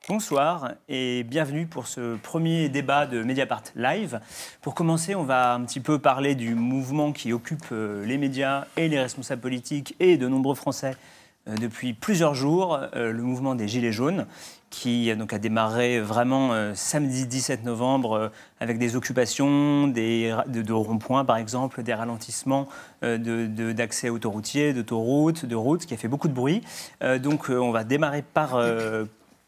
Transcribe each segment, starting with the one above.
Bonsoir et bienvenue pour ce premier débat de Mediapart Live. Pour commencer, on va un petit peu parler du mouvement qui occupe les médias et les responsables politiques et de nombreux Français depuis plusieurs jours, le mouvement des Gilets jaunes, qui donc, a démarré vraiment samedi 17 novembre avec des occupations de ronds-points, par exemple, des ralentissements d'accès autoroutier, d'autoroutes, de routes, qui a fait beaucoup de bruit. Donc on va démarrer par...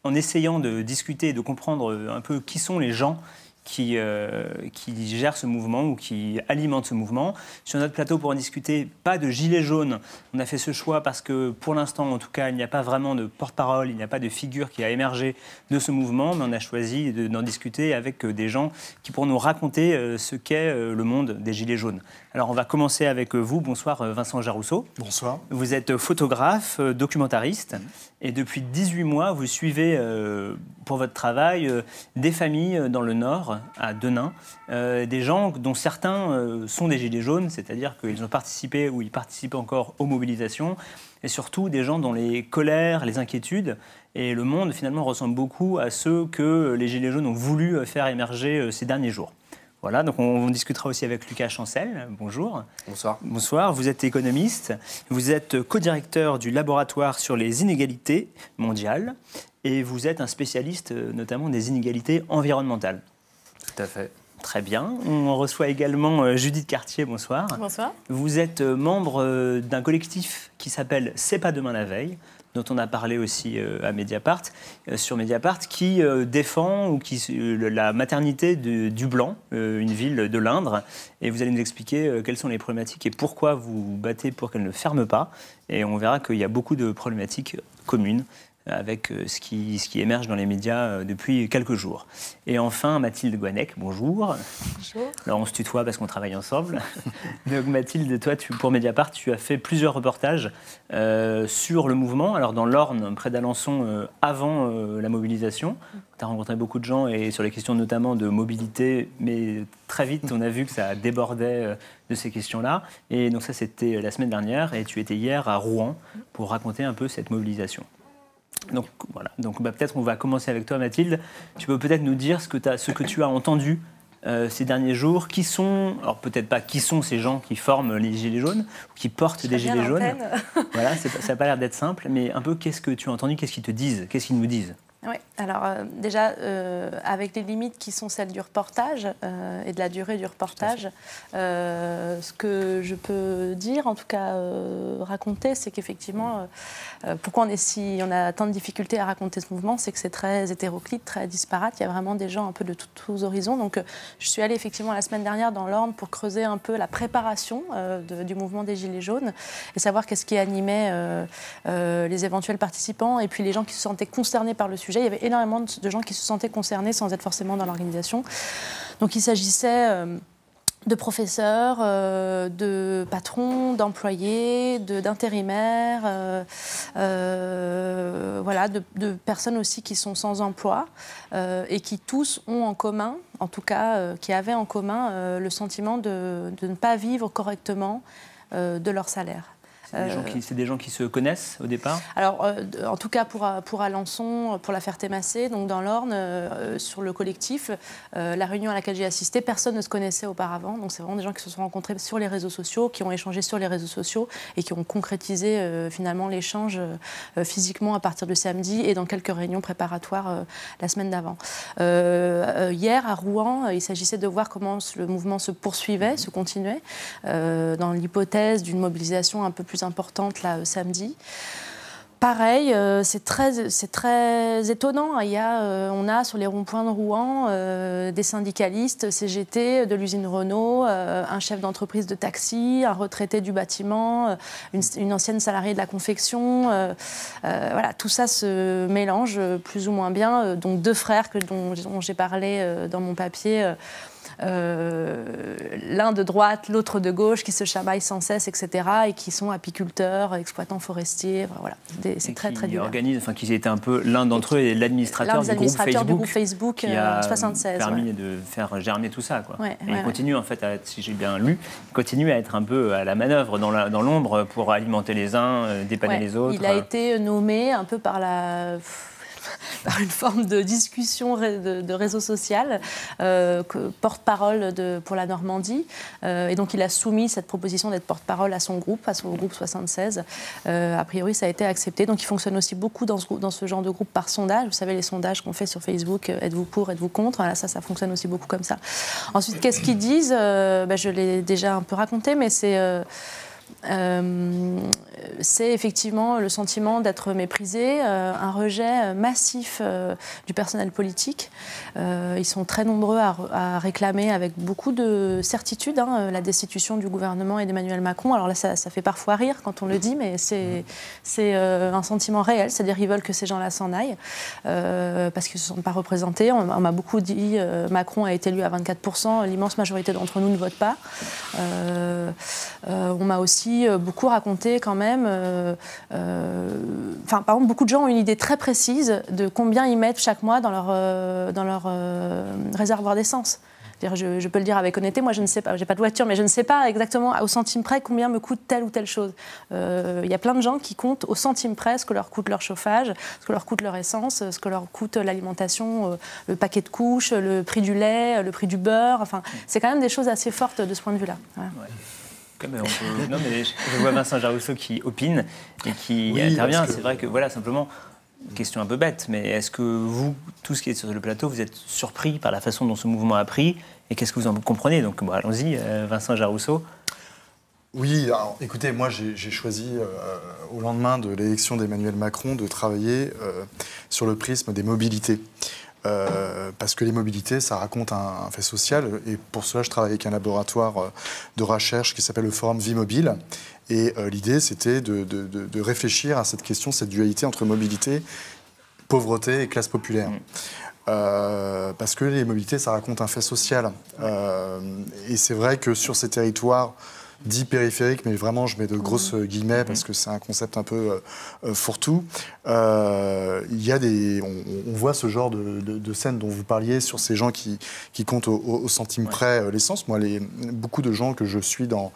en essayant de discuter et de comprendre un peu qui sont les gens qui gèrent ce mouvement ou qui alimentent ce mouvement. Sur notre plateau, pour en discuter, pas de gilets jaunes. On a fait ce choix parce que, pour l'instant, en tout cas, il n'y a pas vraiment de porte-parole, il n'y a pas de figure qui a émergé de ce mouvement, mais on a choisi d'en discuter avec des gens qui pourront nous raconter ce qu'est le monde des gilets jaunes. Alors, on va commencer avec vous. Bonsoir, Vincent Jarousseau. Bonsoir. Vous êtes photographe, documentariste, et depuis 18 mois, vous suivez pour votre travail des familles dans le Nord, à Denain, des gens dont certains sont des gilets jaunes, c'est-à-dire qu'ils ont participé ou ils participent encore aux mobilisations, et surtout des gens dont les colères, les inquiétudes et le monde finalement ressemblent beaucoup à ceux que les gilets jaunes ont voulu faire émerger ces derniers jours. Voilà, donc on discutera aussi avec Lucas Chancel. Bonjour. Bonsoir. Bonsoir, vous êtes économiste, vous êtes co-directeur du laboratoire sur les inégalités mondiales et vous êtes un spécialiste notamment des inégalités environnementales. Tout à fait. Très bien. On reçoit également Judith Cartier, bonsoir. Bonsoir. Vous êtes membre d'un collectif qui s'appelle C'est pas demain la veille, dont on a parlé aussi à Mediapart, sur Mediapart, qui défend la maternité du Blanc, une ville de l'Indre. Et vous allez nous expliquer quelles sont les problématiques et pourquoi vous vous battez pour qu'elle ne ferme pas. Et on verra qu'il y a beaucoup de problématiques communes avec ce qui émerge dans les médias depuis quelques jours. Et enfin, Mathilde Guanec, bonjour. Bonjour. Alors on se tutoie parce qu'on travaille ensemble. Donc Mathilde, toi, pour Mediapart, tu as fait plusieurs reportages sur le mouvement. Alors dans l'Orne, près d'Alençon, avant la mobilisation. Tu as rencontré beaucoup de gens et sur les questions notamment de mobilité, mais très vite, on a vu que ça débordait de ces questions-là. Et donc ça, c'était la semaine dernière et tu étais hier à Rouen pour raconter un peu cette mobilisation. Donc voilà, donc, peut-être on va commencer avec toi Mathilde. Tu peux peut-être nous dire ce que tu as entendu ces derniers jours. Qui sont, alors peut-être pas qui sont ces gens qui forment les Gilets jaunes, ou qui portent des Gilets jaunes. Voilà, ça n'a pas l'air d'être simple, mais un peu qu'est-ce que tu as entendu, qu'est-ce qu'ils te disent, qu'est-ce qu'ils nous disent? Oui, alors déjà, avec les limites qui sont celles du reportage et de la durée du reportage, ce que je peux dire, en tout cas raconter, c'est qu'effectivement, pourquoi on a tant de difficultés à raconter ce mouvement, c'est que c'est très hétéroclite, très disparate. Il y a vraiment des gens un peu de tous horizons. Donc, je suis allée effectivement la semaine dernière dans l'Orne pour creuser un peu la préparation du mouvement des Gilets jaunes et savoir qu'est-ce qui animait les éventuels participants et puis les gens qui se sentaient concernés par le sujet. Il y avait énormément de gens qui se sentaient concernés sans être forcément dans l'organisation. Donc il s'agissait de professeurs, de patrons, d'employés, d'intérimaires, voilà, de personnes aussi qui sont sans emploi et qui tous ont en commun, en tout cas qui avaient en commun le sentiment de ne pas vivre correctement de leur salaire. C'est des gens qui se connaissent au départ? Alors, en tout cas pour Alençon, pour la Ferté-Massé, donc dans l'Orne, sur le collectif, la réunion à laquelle j'ai assisté, personne ne se connaissait auparavant. Donc c'est vraiment des gens qui se sont rencontrés sur les réseaux sociaux, qui ont échangé sur les réseaux sociaux et qui ont concrétisé finalement l'échange physiquement à partir de samedi et dans quelques réunions préparatoires la semaine d'avant. Hier, à Rouen, il s'agissait de voir comment le mouvement se poursuivait, se continuait, dans l'hypothèse d'une mobilisation un peu plus importante là samedi. Pareil, c'est très étonnant. On a sur les ronds-points de Rouen des syndicalistes CGT de l'usine Renault, un chef d'entreprise de taxi, un retraité du bâtiment, une ancienne salariée de la confection. Voilà, tout ça se mélange plus ou moins bien. Donc deux frères dont j'ai parlé dans mon papier. L'un de droite, l'autre de gauche, qui se chamaillent sans cesse, etc., et qui sont apiculteurs, exploitants forestiers, voilà. C'est très très dur. Qui était un peu l'un d'entre eux et l'administrateur du groupe Facebook qui a 76, permis de faire germer tout ça, quoi. Ouais, et il continue en fait, si j'ai bien lu, il continue à être un peu à la manœuvre dans l'ombre pour alimenter les uns, dépanner les autres. Il a été nommé un peu par la par une forme de discussion de réseau social, porte-parole pour la Normandie. Et donc, il a soumis cette proposition d'être porte-parole à son groupe 76. A priori, ça a été accepté. Donc, il fonctionne aussi beaucoup dans ce genre de groupe par sondage. Vous savez, les sondages qu'on fait sur Facebook, êtes-vous pour, êtes-vous contre? Voilà, ça fonctionne aussi beaucoup comme ça. Ensuite, qu'est-ce qu'ils disent? Je l'ai déjà un peu raconté, mais c'est effectivement le sentiment d'être méprisé, un rejet massif du personnel politique. Ils sont très nombreux à réclamer avec beaucoup de certitude la destitution du gouvernement et d'Emmanuel Macron. Alors là, ça fait parfois rire quand on le dit, mais c'est un sentiment réel, c'est-à-dire qu'ils veulent que ces gens-là s'en aillent parce qu'ils ne se sentent pas représentés. On m'a beaucoup dit Macron a été élu à 24%, l'immense majorité d'entre nous ne vote pas. On m'a aussi beaucoup raconté quand même. Par exemple, beaucoup de gens ont une idée très précise de combien ils mettent chaque mois dans leur réservoir d'essence. Je peux le dire avec honnêteté, moi je ne sais pas, j'ai pas de voiture, mais je ne sais pas exactement au centime près combien me coûte telle ou telle chose. Il y a plein de gens qui comptent au centime près ce que leur coûte leur chauffage, ce que leur coûte leur essence, ce que leur coûte l'alimentation, le paquet de couches, le prix du lait, le prix du beurre. Enfin, c'est quand même des choses assez fortes de ce point de vue-là. Voilà. Ouais. Non, mais je vois Vincent Jaroussot qui opine et qui intervient. C'est vrai que, voilà, simplement, question un peu bête, mais est-ce que vous, tout ce qui est sur le plateau, vous êtes surpris par la façon dont ce mouvement a pris et qu'est-ce que vous en comprenez? Donc, allons-y, Vincent Jaroussot. Oui, alors, écoutez, moi j'ai choisi au lendemain de l'élection d'Emmanuel Macron de travailler sur le prisme des mobilités. Parce que les mobilités, ça raconte un fait social. Et pour cela, je travaille avec un laboratoire de recherche qui s'appelle le Forum Vie Mobile. Et l'idée, c'était de réfléchir à cette question, cette dualité entre mobilité, pauvreté et classe populaire. Parce que les mobilités, ça raconte un fait social. Et c'est vrai que sur ces territoires dit périphérique, mais vraiment je mets de grosses guillemets parce que c'est un concept un peu fourre-tout. Il y a on voit ce genre de scène dont vous parliez sur ces gens qui comptent au centime près l'essence. Moi, beaucoup de gens que je suis dans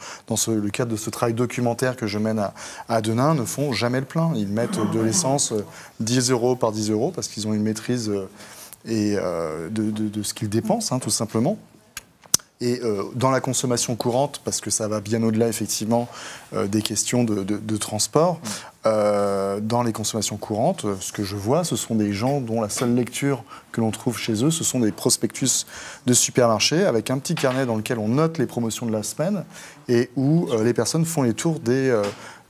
le cadre de ce travail documentaire que je mène à Denain ne font jamais le plein. Ils mettent de l'essence 10 € par 10 € parce qu'ils ont une maîtrise de ce qu'ils dépensent, tout simplement. Et dans la consommation courante, parce que ça va bien au-delà effectivement des questions de transport, dans les consommations courantes, ce que je vois, ce sont des gens dont la seule lecture que l'on trouve chez eux, ce sont des prospectus de supermarchés avec un petit carnet dans lequel on note les promotions de la semaine et où les personnes font les tours des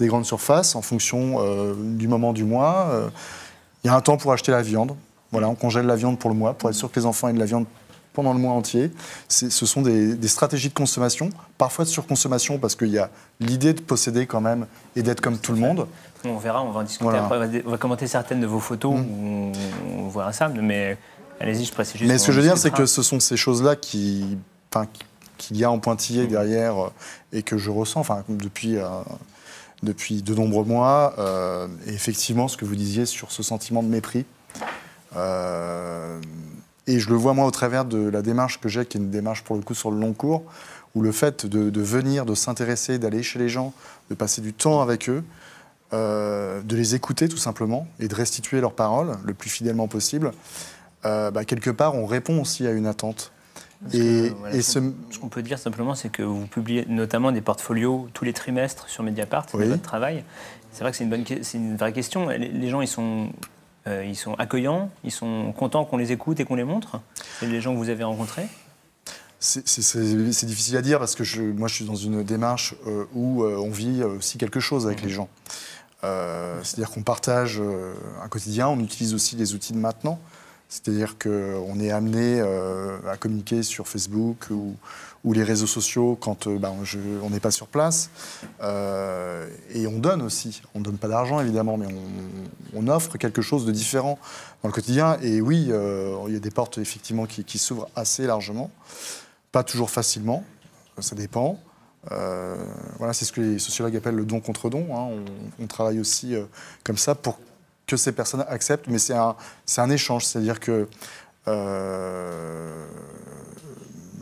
grandes surfaces en fonction du moment du mois. Il y a un temps pour acheter la viande. Voilà, on congèle la viande pour le mois pour être sûr que les enfants aient de la viande pendant le mois entier. Ce sont des stratégies de consommation, parfois de surconsommation, parce qu'il y a l'idée de posséder quand même et d'être comme tout le monde. On verra, on va en discuter après. On va commenter certaines de vos photos, où on verra ça, mais allez-y, je précise juste. Mais ce que je veux dire, c'est que ce sont ces choses-là qu'il y a en pointillé derrière et que je ressens depuis de nombreux mois. Et effectivement, ce que vous disiez sur ce sentiment de mépris. Et je le vois, moi, au travers de la démarche que j'ai, qui est une démarche, pour le coup, sur le long cours, où le fait de venir, de s'intéresser, d'aller chez les gens, de passer du temps avec eux, de les écouter, tout simplement, et de restituer leurs paroles le plus fidèlement possible, quelque part, on répond aussi à une attente. Ce qu'on peut dire simplement, c'est que vous publiez notamment des portfolios tous les trimestres sur Mediapart, c'est votre travail. C'est vrai que c'est une vraie question. Les gens, ils sont accueillants, ils sont contents qu'on les écoute et qu'on les montre. C'est les gens que vous avez rencontrés. C'est difficile à dire parce que moi je suis dans une démarche où on vit aussi quelque chose avec les gens. C'est-à-dire qu'on partage un quotidien, on utilise aussi les outils de maintenant. C'est-à-dire qu'on est amené à communiquer sur Facebook ou les réseaux sociaux quand on n'est pas sur place. Et on donne aussi. On ne donne pas d'argent, évidemment, mais on offre quelque chose de différent dans le quotidien. Et oui, il y a des portes, effectivement, qui s'ouvrent assez largement. Pas toujours facilement, ça dépend. C'est ce que les sociologues appellent le don contre don. On travaille aussi comme ça pour que ces personnes acceptent, mais c'est un échange. C'est-à-dire que...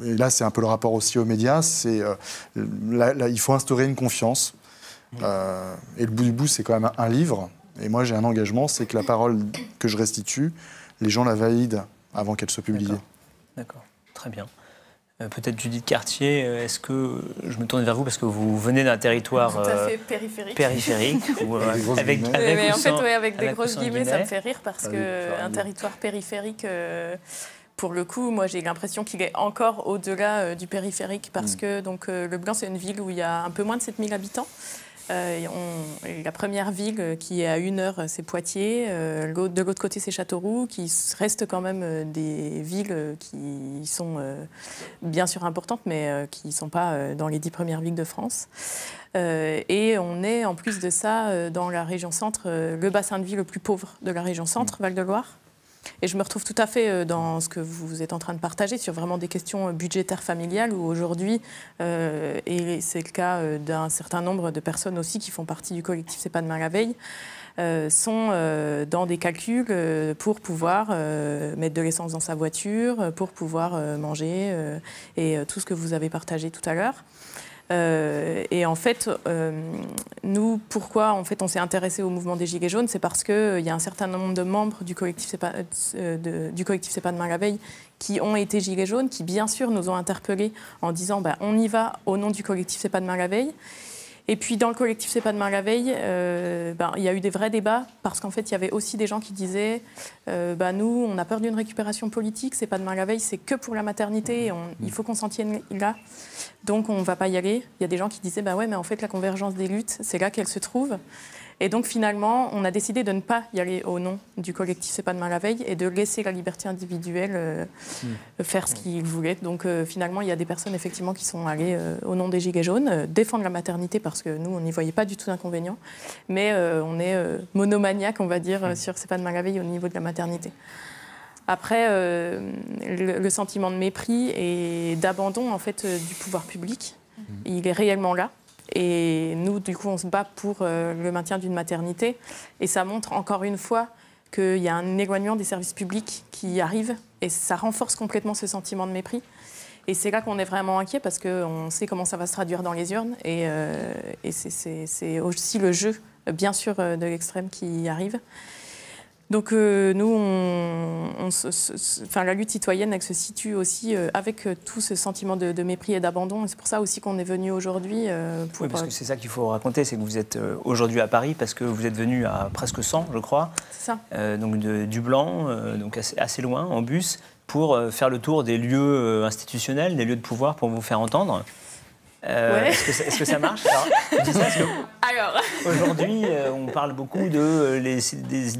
et là, c'est un peu le rapport aussi aux médias. Il faut instaurer une confiance. Et le bout du bout, c'est quand même un livre. Et moi, j'ai un engagement, c'est que la parole que je restitue, les gens la valident avant qu'elle soit publiée. D'accord. Très bien. Peut-être Judith Cartier, est-ce que je me tourne vers vous parce que vous venez d'un territoire tout à fait périphérique. Avec des grosses guillemets, ça me fait rire parce qu'un territoire périphérique, pour le coup, moi j'ai l'impression qu'il est encore au-delà du périphérique parce que donc, Le Blanc, c'est une ville où il y a un peu moins de 7000 habitants. La première ville qui est à 1 heure, c'est Poitiers. De l'autre côté, c'est Châteauroux, qui restent quand même des villes qui sont bien sûr importantes, mais qui ne sont pas dans les 10 premières villes de France. Et on est, en plus de ça, dans la région centre, le bassin de vie le plus pauvre de la région centre, Val-de-Loire. Et je me retrouve tout à fait dans ce que vous êtes en train de partager sur vraiment des questions budgétaires familiales où aujourd'hui, et c'est le cas d'un certain nombre de personnes aussi qui font partie du collectif C'est pas demain la veille, sont dans des calculs pour pouvoir mettre de l'essence dans sa voiture, pour pouvoir manger et tout ce que vous avez partagé tout à l'heure. Et en fait, nous, pourquoi en fait, on s'est intéressé au mouvement des Gilets jaunes, c'est parce qu'il y a un certain nombre de membres du collectif C'est pas demain la veille qui ont été Gilets jaunes, qui bien sûr nous ont interpellés en disant on y va au nom du collectif C'est pas demain la veille. Et puis dans le collectif C'est pas demain la veille, il y a eu des vrais débats parce qu'en fait il y avait aussi des gens qui disaient nous on a peur d'une récupération politique, C'est pas demain la veille, c'est que pour la maternité, et il faut qu'on s'en tienne là, donc on va pas y aller. Il y a des gens qui disaient ouais mais en fait la convergence des luttes c'est là qu'elle se trouve. Et donc finalement, on a décidé de ne pas y aller au nom du collectif C'est pas demain la veille et de laisser la liberté individuelle faire ce qu'ils voulaient. Donc finalement, il y a des personnes effectivement qui sont allées au nom des Gilets jaunes défendre la maternité parce que nous, on n'y voyait pas du tout d'inconvénient. Mais on est monomaniaque, on va dire, sur C'est pas demain la veille au niveau de la maternité. Après, le sentiment de mépris et d'abandon en fait du pouvoir public, il est réellement là. Et nous, du coup, on se bat pour le maintien d'une maternité. Et ça montre encore une fois qu'il y a un éloignement des services publics qui arrive. Et ça renforce complètement ce sentiment de mépris. Et c'est là qu'on est vraiment inquiet parce qu'on sait comment ça va se traduire dans les urnes. Et c'est aussi le jeu, bien sûr, de l'extrême qui arrive. Donc nous, la lutte citoyenne, elle se situe aussi avec tout ce sentiment de mépris et d'abandon. Et c'est pour ça aussi qu'on est venu aujourd'hui. Oui, parce que c'est ça qu'il faut raconter, c'est que vous êtes aujourd'hui à Paris parce que vous êtes venu à presque 100, je crois. C'est ça. Donc du Blanc, donc assez loin, en bus, pour faire le tour des lieux institutionnels, des lieux de pouvoir pour vous faire entendre. Ouais. Est-ce que ça marche? Alors, aujourd'hui, on parle beaucoup des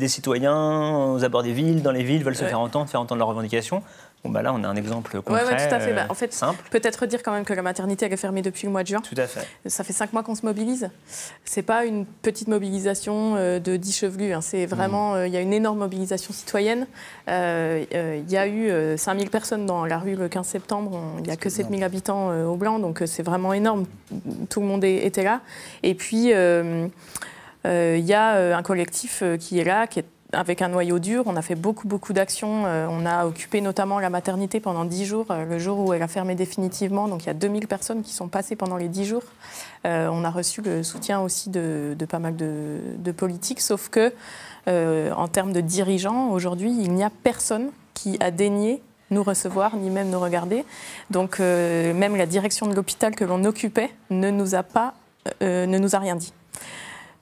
citoyens aux abords des villes, dans les villes, veulent se faire entendre leurs revendications. Bon, là, on a un exemple concret, tout à fait. En fait, simple. Peut-être dire quand même que la maternité, elle est fermée depuis le mois de juin. Tout à fait. Ça fait 5 mois qu'on se mobilise. C'est pas une petite mobilisation de 10 chevelus. C'est vraiment, il y a une énorme mobilisation citoyenne. Il y a eu 5000 personnes dans la rue le 15 septembre. Il n'y a que 7000 habitants au Blanc, donc c'est vraiment énorme. Tout le monde était là. Et puis, il y a un collectif qui est là, qui est avec un noyau dur. On a fait beaucoup d'actions. On a occupé notamment la maternité pendant 10 jours, le jour où elle a fermé définitivement. Donc il y a 2000 personnes qui sont passées pendant les 10 jours. On a reçu le soutien aussi de pas mal de politiques, sauf que en termes de dirigeants, aujourd'hui, il n'y a personne qui a daigné nous recevoir, ni même nous regarder. Donc même la direction de l'hôpital que l'on occupait ne nous a rien dit.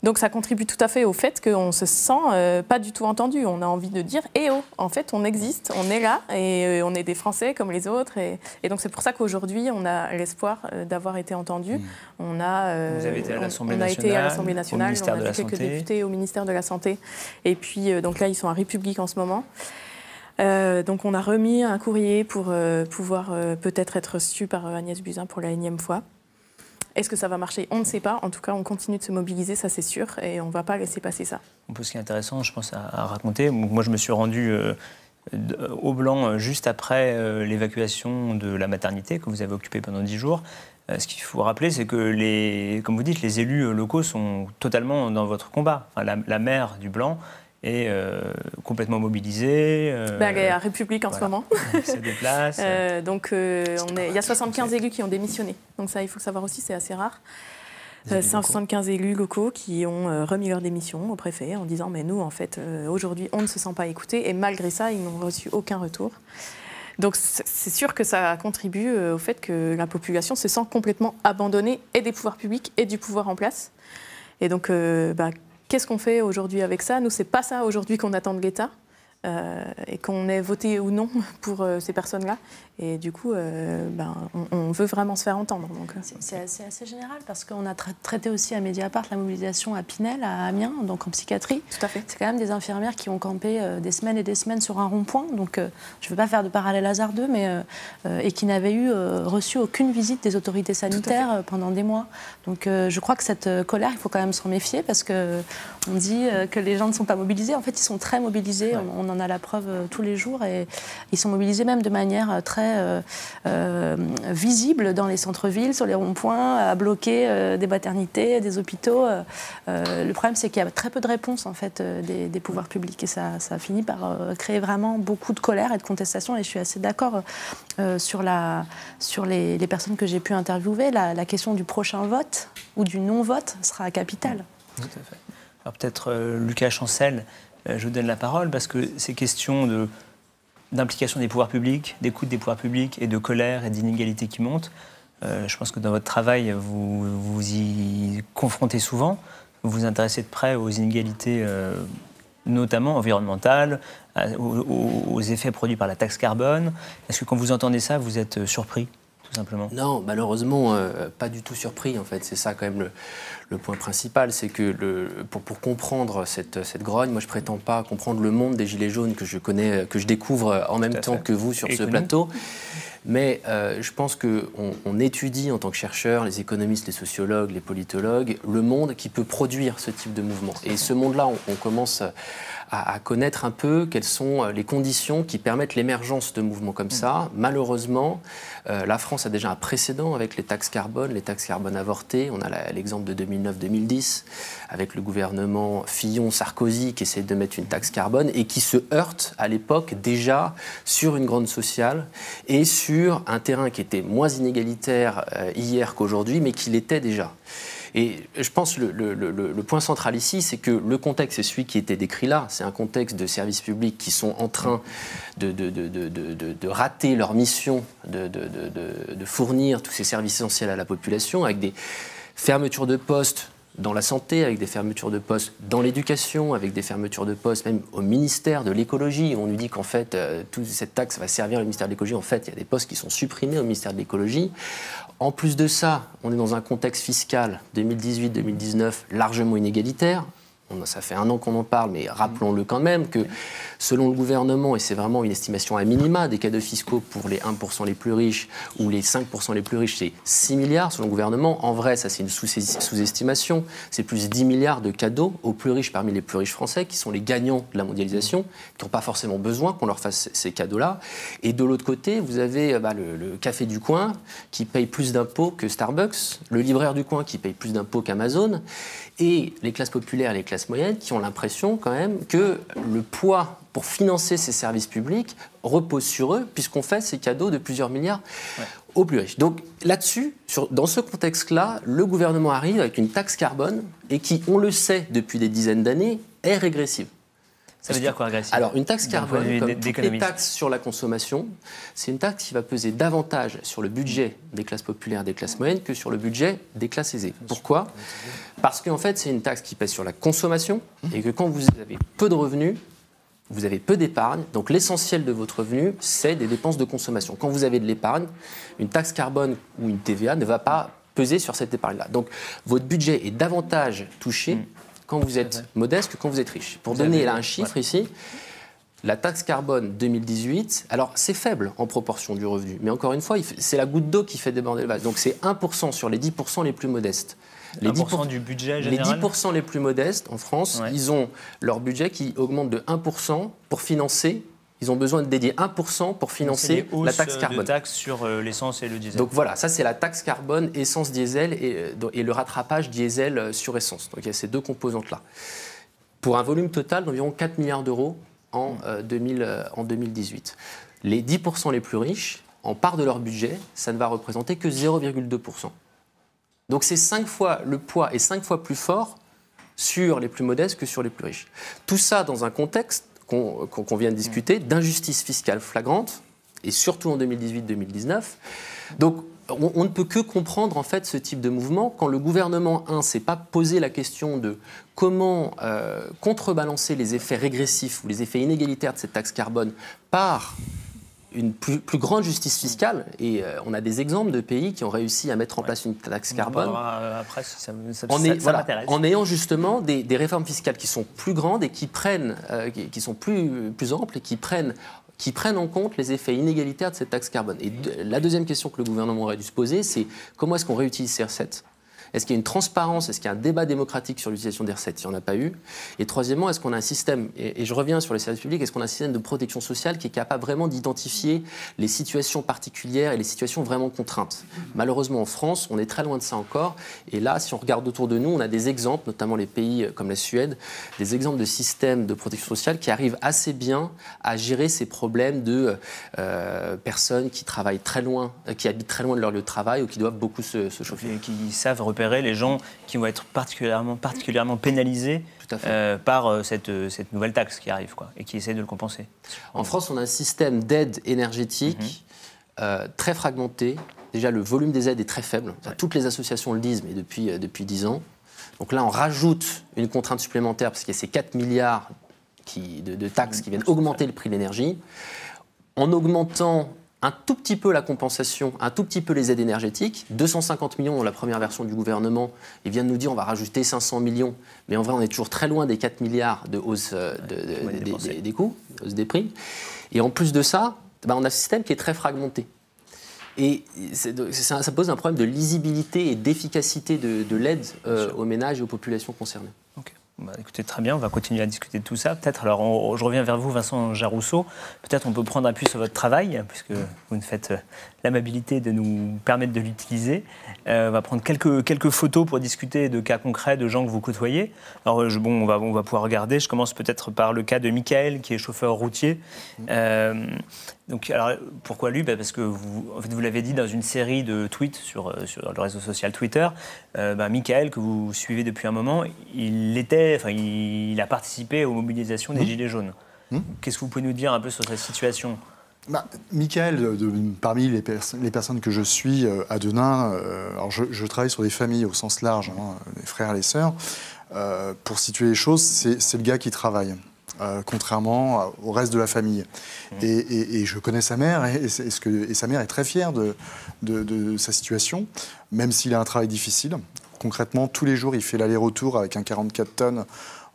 Donc ça contribue tout à fait au fait qu'on se sent pas du tout entendu. On a envie de dire « Eh oh, en fait, on existe, on est là, et on est des Français comme les autres. » Et donc c'est pour ça qu'aujourd'hui, on a l'espoir d'avoir été entendu. Vous avez été à l'Assemblée nationale, on a fait quelques députés au ministère de la Santé. Et puis donc là, ils sont à République en ce moment. Donc on a remis un courrier pour pouvoir peut-être être reçu par Agnès Buzyn pour la 1e fois. Est-ce que ça va marcher? On ne sait pas. En tout cas, on continue de se mobiliser, ça c'est sûr, et on ne va pas laisser passer ça. Ce qui est intéressant, je pense, à raconter, moi je me suis rendu au Blanc juste après l'évacuation de la maternité que vous avez occupée pendant 10 jours. Ce qu'il faut rappeler, c'est que, comme vous dites, les élus locaux sont totalement dans votre combat. Enfin, la maire du Blanc est complètement mobilisée. Elle est à République en ce moment. Elle se déplace. Il y a 75 élus qui ont démissionné. Donc ça, il faut le savoir aussi, c'est assez rare. 175 élus locaux qui ont remis leur démission au préfet en disant mais nous en fait aujourd'hui on ne se sent pas écoutés et malgré ça ils n'ont reçu aucun retour. Donc c'est sûr que ça contribue au fait que la population se sent complètement abandonnée et des pouvoirs publics et du pouvoir en place. Et donc qu'est-ce qu'on fait aujourd'hui avec ça? Nous c'est pas ça aujourd'hui qu'on attend de l'État. Et qu'on ait voté ou non pour ces personnes-là. Et du coup, on veut vraiment se faire entendre. C'est assez général parce qu'on a traité aussi à Mediapart la mobilisation à Pinel, à Amiens, donc en psychiatrie. Tout à fait. C'est quand même des infirmières qui ont campé des semaines et des semaines sur un rond-point. Donc je ne veux pas faire de parallèle hasardeux, mais et qui n'avaient reçu aucune visite des autorités sanitaires pendant des mois. Donc je crois que cette colère, il faut quand même s'en méfier parce qu'on dit que les gens ne sont pas mobilisés. En fait, ils sont très mobilisés. Ouais. On en a la preuve tous les jours et ils sont mobilisés même de manière très visible dans les centres-villes, sur les ronds-points, à bloquer des maternités, des hôpitaux. Le problème, c'est qu'il y a très peu de réponses en fait des pouvoirs publics et ça finit par créer vraiment beaucoup de colère et de contestation. Et je suis assez d'accord sur les personnes que j'ai pu interviewer. La question du prochain vote ou du non-vote sera capitale. Tout à fait. Alors peut-être Lucas Chancel, je vous donne la parole parce que ces questions d'implication des pouvoirs publics, d'écoute des pouvoirs publics et de colère et d'inégalité qui montent, je pense que dans votre travail, vous y confrontez souvent. Vous vous intéressez de près aux inégalités, notamment environnementales, aux effets produits par la taxe carbone. Est-ce que quand vous entendez ça, vous êtes surpris ? Tout simplement. Non, malheureusement, pas du tout surpris en fait. C'est ça quand même le point principal, c'est que pour comprendre cette grogne, moi je prétends pas comprendre le monde des Gilets jaunes que je connais, que je découvre en même temps que vous sur ce plateau. Mais je pense qu'on étudie en tant que chercheurs, les économistes, les sociologues, les politologues, le monde qui peut produire ce type de mouvement. Et ce monde-là, on commence à connaître un peu quelles sont les conditions qui permettent l'émergence de mouvements comme ça. Malheureusement, la France a déjà un précédent avec les taxes carbone avortées. On a l'exemple de 2009-2010 avec le gouvernement Fillon-Sarkozy qui essaie de mettre une taxe carbone et qui se heurte à l'époque déjà sur une grogne sociale et sur un terrain qui était moins inégalitaire hier qu'aujourd'hui, mais qui l'était déjà. Et je pense que le point central ici, c'est que le contexte, c'est celui qui était décrit là. C'est un contexte de services publics qui sont en train de rater leur mission de fournir tous ces services essentiels à la population, avec des fermetures de postes dans la santé, avec des fermetures de postes dans l'éducation, avec des fermetures de postes même au ministère de l'écologie. On nous dit qu'en fait, toute cette taxe va servir le ministère de l'écologie. En fait, il y a des postes qui sont supprimés au ministère de l'écologie. En plus de ça, on est dans un contexte fiscal 2018-2019 largement inégalitaire. Ça fait un an qu'on en parle, mais rappelons-le quand même que selon le gouvernement, et c'est vraiment une estimation à minima, des cadeaux fiscaux pour les 1% les plus riches ou les 5% les plus riches, c'est 6 milliards selon le gouvernement. En vrai, ça c'est une sous-estimation. C'est plus 10 milliards de cadeaux aux plus riches parmi les plus riches français, qui sont les gagnants de la mondialisation, qui n'ont pas forcément besoin qu'on leur fasse ces cadeaux-là. Et de l'autre côté, vous avez le café du coin qui paye plus d'impôts que Starbucks, le libraire du coin qui paye plus d'impôts qu'Amazon, et les classes populaires et les classes moyennes qui ont l'impression quand même que le poids pour financer ces services publics repose sur eux, puisqu'on fait ces cadeaux de plusieurs milliards aux plus riches. Donc là-dessus, dans ce contexte-là, le gouvernement arrive avec une taxe carbone et qui, on le sait depuis des dizaines d'années, est régressive. Ça veut dire quoi, régressive ? Alors, une taxe carbone, comme toutes les taxes sur la consommation, c'est une taxe qui va peser davantage sur le budget des classes populaires, des classes moyennes, que sur le budget des classes aisées. Pourquoi ? Parce qu'en fait, c'est une taxe qui pèse sur la consommation et que quand vous avez peu de revenus, vous avez peu d'épargne. Donc, l'essentiel de votre revenu, c'est des dépenses de consommation. Quand vous avez de l'épargne, une taxe carbone ou une TVA ne va pas peser sur cette épargne-là. Donc, votre budget est davantage touché quand vous êtes modeste que quand vous êtes riche. Pour donner là un chiffre ici, la taxe carbone 2018, alors c'est faible en proportion du revenu, mais encore une fois, c'est la goutte d'eau qui fait déborder le vase. Donc c'est 1% sur les 10% les plus modestes. Les 10% du budget général. Les 10% les plus modestes en France, ils ont leur budget qui augmente de 1% pour financer. Ils ont besoin de dédier 1% pour financer la taxe carbone. De taxes sur l'essence et le diesel. Donc voilà, ça c'est la taxe carbone essence-diesel et le rattrapage diesel sur essence. Donc il y a ces deux composantes-là. Pour un volume total d'environ 4 milliards d'euros en 2018. Les 10% les plus riches, en part de leur budget, ça ne va représenter que 0,2%. Donc c'est 5 fois, le poids est 5 fois plus fort sur les plus modestes que sur les plus riches. Tout ça dans un contexte qu'on vient de discuter, d'injustice fiscale flagrante, et surtout en 2018-2019. Donc on ne peut que comprendre en fait ce type de mouvement quand le gouvernement, ne s'est pas posé la question de comment contrebalancer les effets régressifs ou les effets inégalitaires de cette taxe carbone par une plus grande justice fiscale. Et on a des exemples de pays qui ont réussi à mettre en place une taxe carbone. Après, ça m'intéresse. En ayant justement des réformes fiscales qui sont plus grandes et qui sont plus amples et qui prennent en compte les effets inégalitaires de cette taxe carbone. Et la deuxième question que le gouvernement aurait dû se poser, c'est comment est-ce qu'on réutilise ces recettes ? Est-ce qu'il y a une transparence ? Est-ce qu'il y a un débat démocratique sur l'utilisation des recettes ? Il n'y en a pas eu. Et troisièmement, est-ce qu'on a un système, et je reviens sur les services publics, est-ce qu'on a un système de protection sociale qui est capable vraiment d'identifier les situations particulières et les situations vraiment contraintes ? Malheureusement, en France, on est très loin de ça encore. Et là, si on regarde autour de nous, on a des exemples, notamment les pays comme la Suède, des exemples de systèmes de protection sociale qui arrivent assez bien à gérer ces problèmes de personnes qui travaillent très loin, qui habitent très loin de leur lieu de travail ou qui doivent beaucoup se chauffer. Et qui savent repérer les gens qui vont être particulièrement pénalisés par cette nouvelle taxe qui arrive, et qui essayent de le compenser. En France, on a un système d'aide énergétique très fragmenté. Déjà, le volume des aides est très faible. Enfin, toutes les associations le disent, mais depuis 10 ans. Donc là, on rajoute une contrainte supplémentaire parce qu'il y a ces 4 milliards de taxes qui viennent augmenter le prix de l'énergie. En augmentant un tout petit peu la compensation, un tout petit peu les aides énergétiques, 250 millions dans la première version du gouvernement, il vient de nous dire on va rajouter 500 millions, mais en vrai on est toujours très loin des 4 milliards de hausse des coûts, hausse des prix. Et en plus de ça, on a un système qui est très fragmenté. Et ça pose un problème de lisibilité et d'efficacité de l'aide aux ménages et aux populations concernées. Okay. Écoutez, très bien, on va continuer à discuter de tout ça. Peut-être, alors je reviens vers vous, Vincent Jarousseau. Peut-être on peut prendre appui sur votre travail, puisque vous nous faites l'amabilité de nous permettre de l'utiliser. On va prendre quelques photos pour discuter de cas concrets de gens que vous côtoyez. Alors, on va pouvoir regarder. Je commence peut-être par le cas de Michael, qui est chauffeur routier. Donc, alors, pourquoi lui ? Parce que vous l'avez dit dans une série de tweets sur le réseau social Twitter. Michael, que vous suivez depuis un moment, il a participé aux mobilisations des Gilets jaunes. Qu'est-ce que vous pouvez nous dire un peu sur cette situation ? Michael, parmi les personnes que je suis à Denain, alors je travaille sur des familles au sens large, les frères et les sœurs. Pour situer les choses, c'est le gars qui travaille. Contrairement au reste de la famille. Et je connais sa mère, et sa mère est très fière de sa situation, même s'il a un travail difficile. Concrètement, tous les jours, il fait l'aller-retour avec un 44 tonnes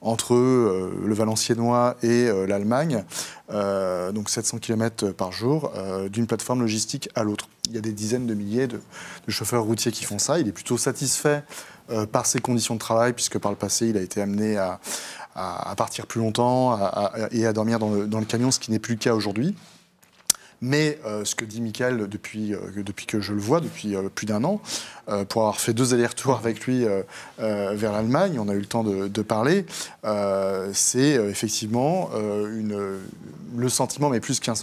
entre le Valenciennois et l'Allemagne, donc 700 km par jour, d'une plateforme logistique à l'autre. Il y a des dizaines de milliers de chauffeurs routiers qui font ça. Il est plutôt satisfait par ses conditions de travail, puisque par le passé, il a été amené à partir plus longtemps et à dormir dans le camion, ce qui n'est plus le cas aujourd'hui. Mais ce que dit Michael depuis que je le vois, depuis plus d'1 an, pour avoir fait 2 allers-retours avec lui vers l'Allemagne, on a eu le temps de parler, c'est effectivement le sentiment, mais plus qu'un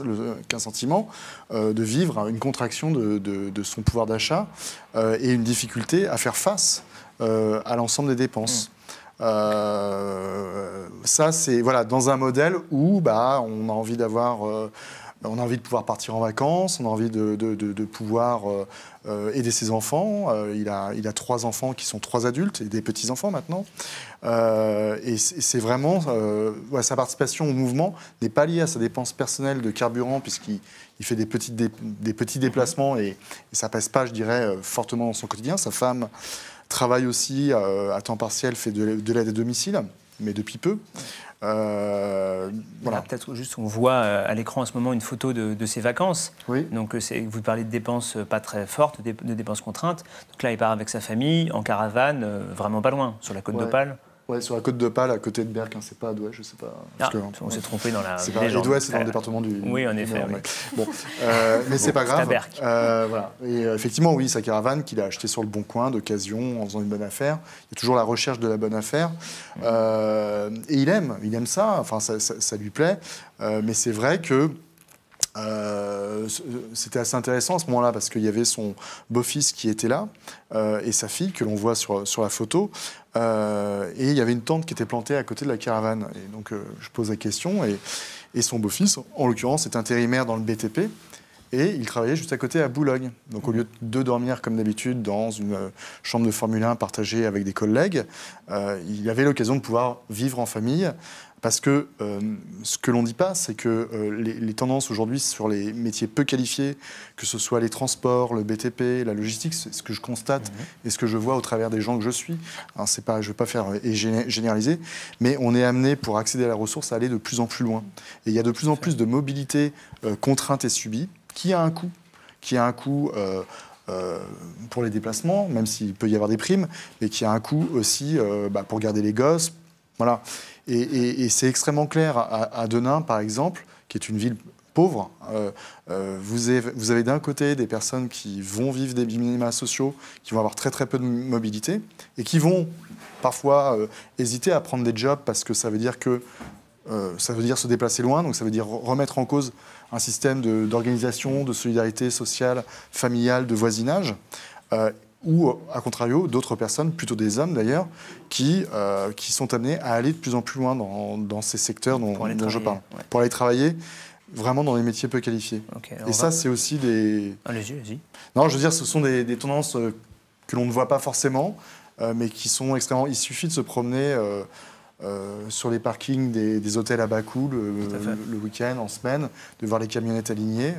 sentiment, de vivre une contraction de son pouvoir d'achat et une difficulté à faire face à l'ensemble des dépenses. Ça, c'est dans un modèle où on a envie d'avoir... on a envie de pouvoir partir en vacances, on a envie de pouvoir aider ses enfants. Il a 3 enfants qui sont 3 adultes et des petits-enfants maintenant. Et c'est vraiment... sa participation au mouvement n'est pas liée à sa dépense personnelle de carburant, puisqu'il fait des petits déplacements et ça ne pèse pas, je dirais, fortement dans son quotidien. Sa femme travaille aussi à temps partiel, fait de l'aide à domicile, mais depuis peu. Voilà. Peut-être juste, on voit à l'écran en ce moment une photo de ses vacances. Oui. Donc, vous parlez de dépenses pas très fortes, de dépenses contraintes. Donc là, il part avec sa famille, en caravane, vraiment pas loin, sur la côte d'Opale. Oui, sur la côte d'Opale, à côté de Berck, c'est pas à Douai, je sais pas. On s'est trompé dans la légende. Douai, c'est dans le département du... Oui, en effet. Oui. Bon, mais c'est pas grave. C'est à Berck. Voilà. Et effectivement, oui, sa caravane qu'il a achetée sur le Bon Coin, d'occasion, en faisant une bonne affaire. Il y a toujours la recherche de la bonne affaire. Et il aime ça, enfin, ça lui plaît. Mais c'est vrai que C'était assez intéressant à ce moment-là parce qu'il y avait son beau-fils qui était là et sa fille que l'on voit sur la photo. Et il y avait une tente qui était plantée à côté de la caravane. Et donc je pose la question et son beau-fils, en l'occurrence, est intérimaire dans le BTP. Et il travaillait juste à côté à Boulogne. Donc au lieu de dormir comme d'habitude dans une chambre de Formule 1 partagée avec des collègues, il avait l'occasion de pouvoir vivre en famille. Parce que ce que l'on ne dit pas, c'est que les tendances aujourd'hui sur les métiers peu qualifiés, que ce soit les transports, le BTP, la logistique, c'est ce que je constate et ce que je vois au travers des gens que je suis. Hein, c'est pas, je ne vais pas faire généraliser, mais on est amené, pour accéder à la ressource, à aller de plus en plus loin. Et il y a de plus en plus de mobilité contrainte et subie, qui a un coût, pour les déplacements, même s'il peut y avoir des primes, mais qui a un coût aussi pour garder les gosses. Voilà. Et c'est extrêmement clair à Denain, par exemple, qui est une ville pauvre. Vous avez d'un côté des personnes qui vont vivre des minima sociaux, qui vont avoir très très peu de mobilité, et qui vont parfois hésiter à prendre des jobs parce que ça veut dire se déplacer loin, donc ça veut dire remettre en cause un système d'organisation, de solidarité sociale, familiale, de voisinage. Ou, à contrario, d'autres personnes, plutôt des hommes d'ailleurs, qui sont amenés à aller de plus en plus loin dans ces secteurs dont je parle. Ouais. Pour aller travailler vraiment dans des métiers peu qualifiés. Okay, et ça, c'est aussi des... Allez-y. Non, je veux dire, ce sont des tendances que l'on ne voit pas forcément, mais qui sont extrêmement... Il suffit de se promener sur les parkings des hôtels à bas coût le week-end, en semaine, de voir les camionnettes alignées.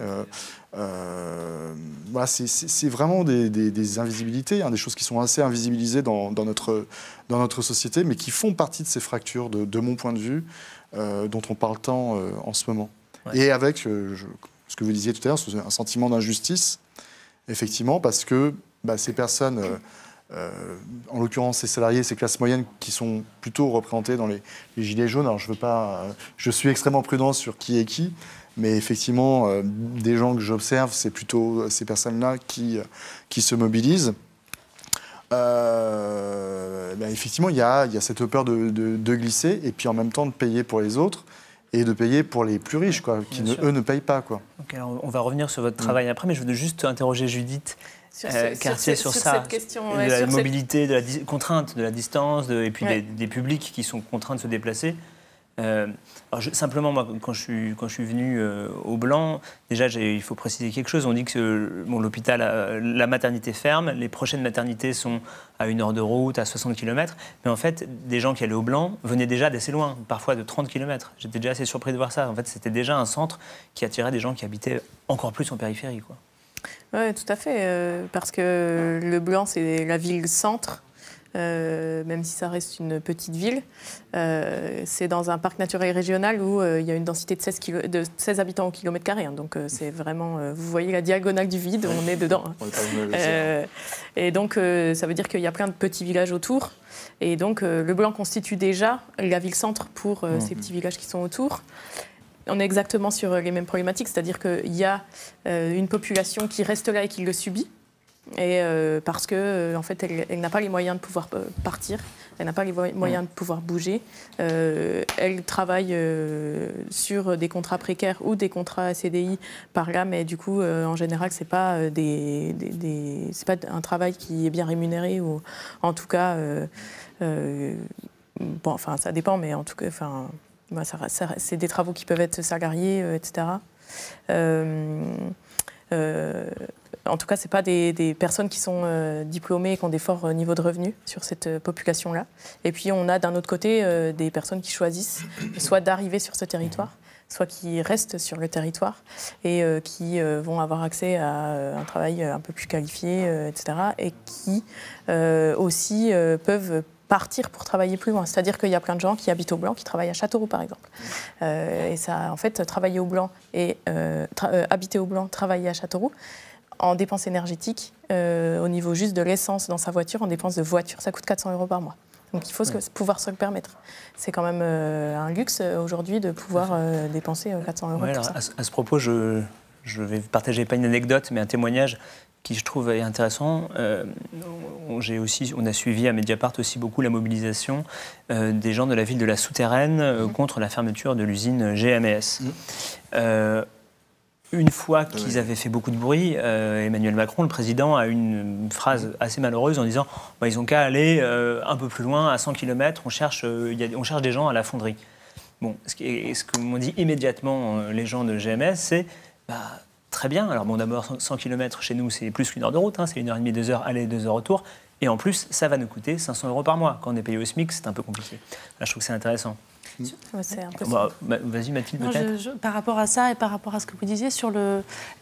Voilà, c'est vraiment des invisibilités, hein, des choses qui sont assez invisibilisées dans notre société, mais qui font partie de ces fractures, de mon point de vue, dont on parle tant en ce moment. Ouais. Et avec, ce que vous disiez tout à l'heure, un sentiment d'injustice, effectivement, parce que ces personnes... en l'occurrence, ces salariés, ces classes moyennes qui sont plutôt représentées dans les gilets jaunes. Alors, je suis extrêmement prudent sur qui est qui, mais effectivement, des gens que j'observe, c'est plutôt ces personnes-là qui se mobilisent. Effectivement, il y a cette peur de glisser et puis en même temps de payer pour les autres et de payer pour les plus riches, quoi, qui eux ne payent pas, quoi. Okay, alors on va revenir sur votre travail après, mais je voudrais juste interroger Judith. Cartier sur ça, cette question, de la mobilité, de la contrainte, de la distance, et puis des publics qui sont contraints de se déplacer. Simplement, moi, quand je suis venu au Blanc, déjà, il faut préciser quelque chose. On dit que l'hôpital, la maternité ferme, les prochaines maternités sont à 1 heure de route, à 60 km. Mais en fait, des gens qui allaient au Blanc venaient déjà d'assez loin, parfois de 30 km. J'étais déjà assez surpris de voir ça. En fait, c'était déjà un centre qui attirait des gens qui habitaient encore plus en périphérie, quoi. Oui, tout à fait, parce que le Blanc, c'est la ville-centre, même si ça reste une petite ville. C'est dans un parc naturel régional où il y a une densité de 16 habitants au kilomètre carré. Hein, donc c'est vraiment, vous voyez la diagonale du vide, on est dedans. Et donc ça veut dire qu'il y a plein de petits villages autour. Et donc le Blanc constitue déjà la ville-centre pour ces petits villages qui sont autour. On est exactement sur les mêmes problématiques, c'est-à-dire qu'il y a une population qui reste là et qui le subit, et parce que en fait, elle n'a pas les moyens de pouvoir partir, elle n'a pas les moyens de pouvoir bouger. Elle travaille sur des contrats précaires ou des contrats CDI par là, mais du coup, en général, c'est pas c'est pas un travail qui est bien rémunéré, ou en tout cas, bon, enfin, ça dépend, mais en tout cas, enfin. C'est des travaux qui peuvent être salariés, etc. En tout cas, ce n'est pas des personnes qui sont diplômées et qui ont des forts niveaux de revenus sur cette population-là. Et puis, on a d'un autre côté des personnes qui choisissent soit d'arriver sur ce territoire, soit qui restent sur le territoire et qui vont avoir accès à un travail un peu plus qualifié, etc. Et qui aussi peuvent partir pour travailler plus loin. C'est-à-dire qu'il y a plein de gens qui habitent au Blanc, qui travaillent à Châteauroux, par exemple. Et ça, en fait, travailler au Blanc et habiter au Blanc, travailler à Châteauroux, en dépenses énergétiques, au niveau juste de l'essence dans sa voiture, en dépenses de voiture, ça coûte 400 € par mois. Donc il faut pouvoir se le permettre. C'est quand même un luxe aujourd'hui de pouvoir dépenser 400 € pour ça. À ce propos, je vais partager pas une anecdote, mais un témoignage qui je trouve est intéressant. On a suivi à Mediapart aussi beaucoup la mobilisation des gens de la ville de la Souterraine contre la fermeture de l'usine GMS. une fois qu'ils avaient fait beaucoup de bruit, Emmanuel Macron, le président, a eu une phrase assez malheureuse en disant ils n'ont qu'à aller un peu plus loin, à 100 km, on cherche des gens à la fonderie. Bon, ce que m'ont dit immédiatement les gens de GMS, c'est très bien. Alors bon, d'abord, 100 km chez nous, c'est plus qu'une heure de route, c'est 1h30, 2 heures aller, 2 heures retour. Et en plus, ça va nous coûter 500 € par mois. Quand on est payé au SMIC, c'est un peu compliqué. Là, je trouve que c'est intéressant. Ouais, c'est un peu vas-y Mathilde, peut-être. Par rapport à ça et par rapport à ce que vous disiez sur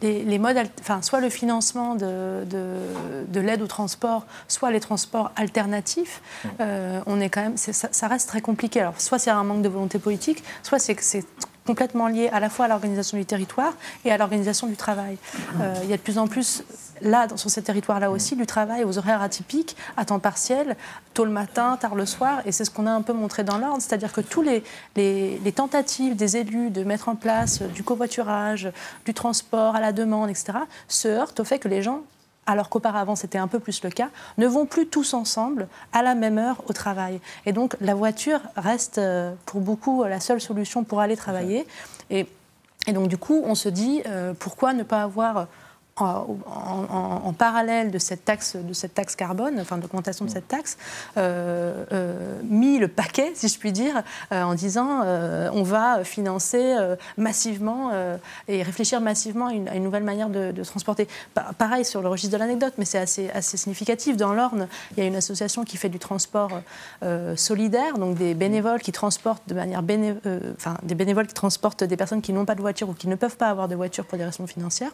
les modes, soit le financement de l'aide au transport, soit les transports alternatifs, on est quand même, ça reste très compliqué. Alors soit c'est un manque de volonté politique, soit c'est complètement lié à la fois à l'organisation du territoire et à l'organisation du travail. Il y a de plus en plus, sur ces territoires-là aussi, du travail aux horaires atypiques, à temps partiel, tôt le matin, tard le soir, et c'est ce qu'on a un peu montré dans l'ordre, c'est-à-dire que tous les tentatives des élus de mettre en place du covoiturage, du transport à la demande, etc., se heurtent au fait que les gens, alors qu'auparavant c'était un peu plus le cas, ne vont plus tous ensemble à la même heure au travail. Et donc la voiture reste pour beaucoup la seule solution pour aller travailler. Et donc du coup on se dit pourquoi ne pas avoir en parallèle de cette taxe carbone, enfin de l'augmentation de cette taxe, mis le paquet, si je puis dire, en disant on va financer massivement et réfléchir massivement à une nouvelle manière de transporter. Pareil sur le registre de l'anecdote, mais c'est assez significatif. Dans l'Orne, il y a une association qui fait du transport solidaire, donc des bénévoles qui transportent des bénévoles qui transportent des personnes qui n'ont pas de voiture ou qui ne peuvent pas avoir de voiture pour des raisons financières.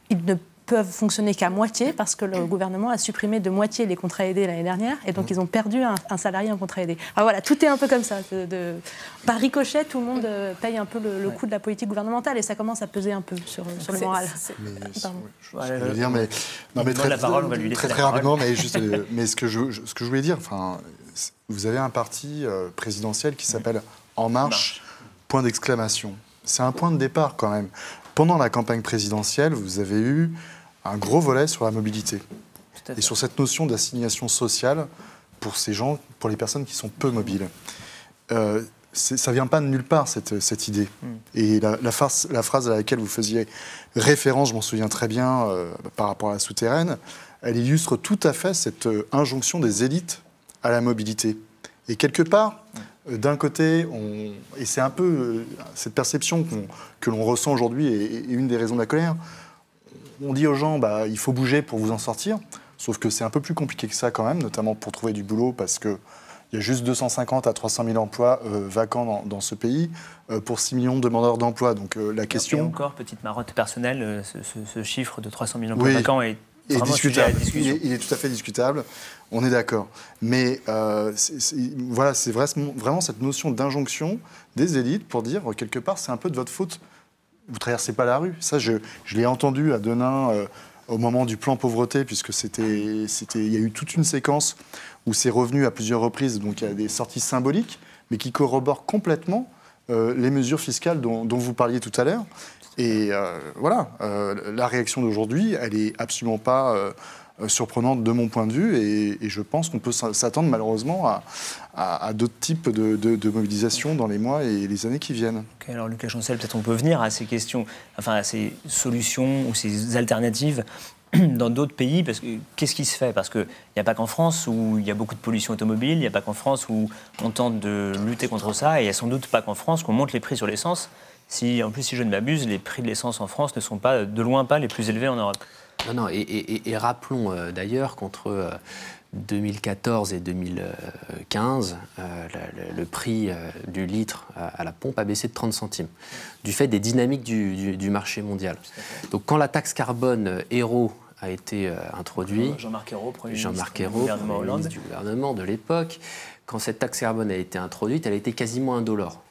Ils ne peuvent fonctionner qu'à moitié parce que le gouvernement a supprimé de moitié les contrats aidés l'année dernière et donc ils ont perdu un salarié en contrat aidé. Alors voilà, tout est un peu comme ça. Par ricochet, tout le monde paye un peu le coût de la politique gouvernementale et ça commence à peser un peu sur le moral. Très rapidement, mais ce que je voulais dire, vous avez un parti présidentiel qui s'appelle En Marche, point d'exclamation. C'est un point de départ quand même. Pendant la campagne présidentielle, vous avez eu un gros volet sur la mobilité et sur cette notion d'assignation sociale pour ces gens, pour les personnes qui sont peu mobiles. Ça ne vient pas de nulle part, cette idée. Et la phrase à laquelle vous faisiez référence, je m'en souviens très bien, par rapport à la souterraine, elle illustre tout à fait cette injonction des élites à la mobilité. Et quelque part, d'un côté, et c'est un peu cette perception que l'on ressent aujourd'hui et une des raisons de la colère, on dit aux gens, il faut bouger pour vous en sortir, sauf que c'est un peu plus compliqué que ça quand même, notamment pour trouver du boulot, parce qu'il y a juste 250 à 300 000 emplois vacants dans ce pays pour 6 millions de demandeurs d'emploi. Donc la question... Et encore, petite marotte personnelle, ce chiffre de 300 000 emplois vacants est vraiment discutable. Sujet à discussion. Il est tout à fait discutable, on est d'accord. Mais c'est vraiment cette notion d'injonction des élites pour dire, quelque part, c'est un peu de votre faute. Vous ne traversez pas la rue. Ça, je l'ai entendu à Denain au moment du plan pauvreté, puisque il y a eu toute une séquence où c'est revenu à plusieurs reprises. Donc il y a des sorties symboliques, mais qui corroborent complètement les mesures fiscales dont vous parliez tout à l'heure. Et la réaction d'aujourd'hui, elle n'est absolument pas surprenante de mon point de vue, et je pense qu'on peut s'attendre malheureusement à d'autres types de mobilisation dans les mois et les années qui viennent. Okay, alors Lucas Chancel, peut-être on peut venir à ces questions, à ces solutions ou ces alternatives dans d'autres pays, parce que qu'est-ce qui se fait ? Parce qu'il n'y a pas qu'en France où il y a beaucoup de pollution automobile, il n'y a pas qu'en France où on tente de lutter contre ça, et il n'y a sans doute pas qu'en France qu'on monte les prix sur l'essence. En plus, si je ne m'abuse, les prix de l'essence en France ne sont pas, de loin pas, les plus élevés en Europe. Non, et rappelons d'ailleurs qu'entre 2014 et 2015, le prix du litre à la pompe a baissé de 30 centimes, du fait des dynamiques du marché mondial. Donc quand la taxe carbone Hérault a été introduite, Jean-Marc Ayrault, Premier ministre du gouvernement de l'époque, quand cette taxe carbone a été introduite, elle a été quasiment indolore.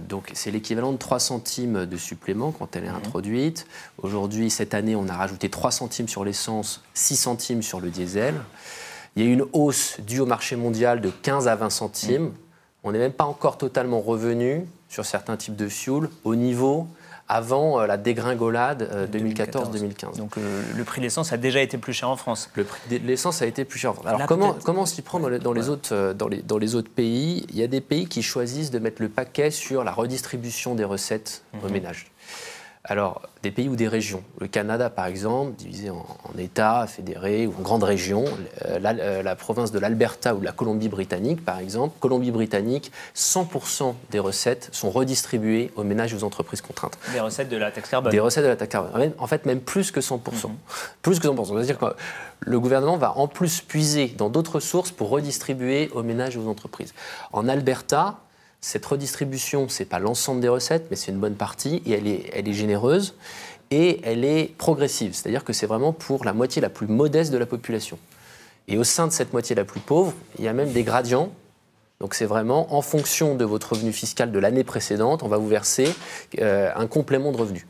Donc c'est l'équivalent de 3 centimes de supplément quand elle est introduite. Aujourd'hui, cette année, on a rajouté 3 centimes sur l'essence, 6 centimes sur le diesel. Il y a eu une hausse due au marché mondial de 15 à 20 centimes. On n'est même pas encore totalement revenu sur certains types de fuel au niveau avant la dégringolade 2014-2015. Donc le prix de l'essence a déjà été plus cher en France. Le prix de l'essence a été plus cher en France. Alors là, comment s'y prendre dans les autres pays ? Il y a des pays qui choisissent de mettre le paquet sur la redistribution des recettes aux ménages. Alors, des pays ou des régions. Le Canada, par exemple, divisé en États fédérés ou en grandes régions. La province de l'Alberta ou de la Colombie-Britannique, par exemple. Colombie-Britannique, 100% des recettes sont redistribuées aux ménages et aux entreprises contraintes. Des recettes de la taxe carbone. Des recettes de la taxe carbone. En fait, même plus que 100%. Plus que 100%. C'est-à-dire que le gouvernement va en plus puiser dans d'autres sources pour redistribuer aux ménages et aux entreprises. En Alberta, cette redistribution, ce n'est pas l'ensemble des recettes, mais c'est une bonne partie, et elle est généreuse, et elle est progressive. C'est-à-dire que c'est vraiment pour la moitié la plus modeste de la population. Et au sein de cette moitié la plus pauvre, il y a même des gradients. Donc c'est vraiment en fonction de votre revenu fiscal de l'année précédente, on va vous verser un complément de revenu.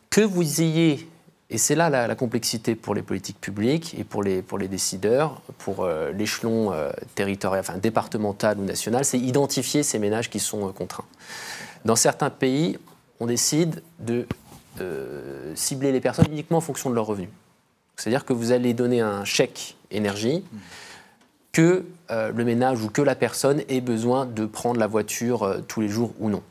Que vous ayez... Et c'est là la complexité pour les politiques publiques et pour les décideurs, pour l'échelon territorial, enfin départemental ou national, c'est identifier ces ménages qui sont contraints. Dans certains pays, on décide de cibler les personnes uniquement en fonction de leurs revenus. C'est-à-dire que vous allez donner un chèque énergie que le ménage ou que la personne ait besoin de prendre la voiture tous les jours ou non.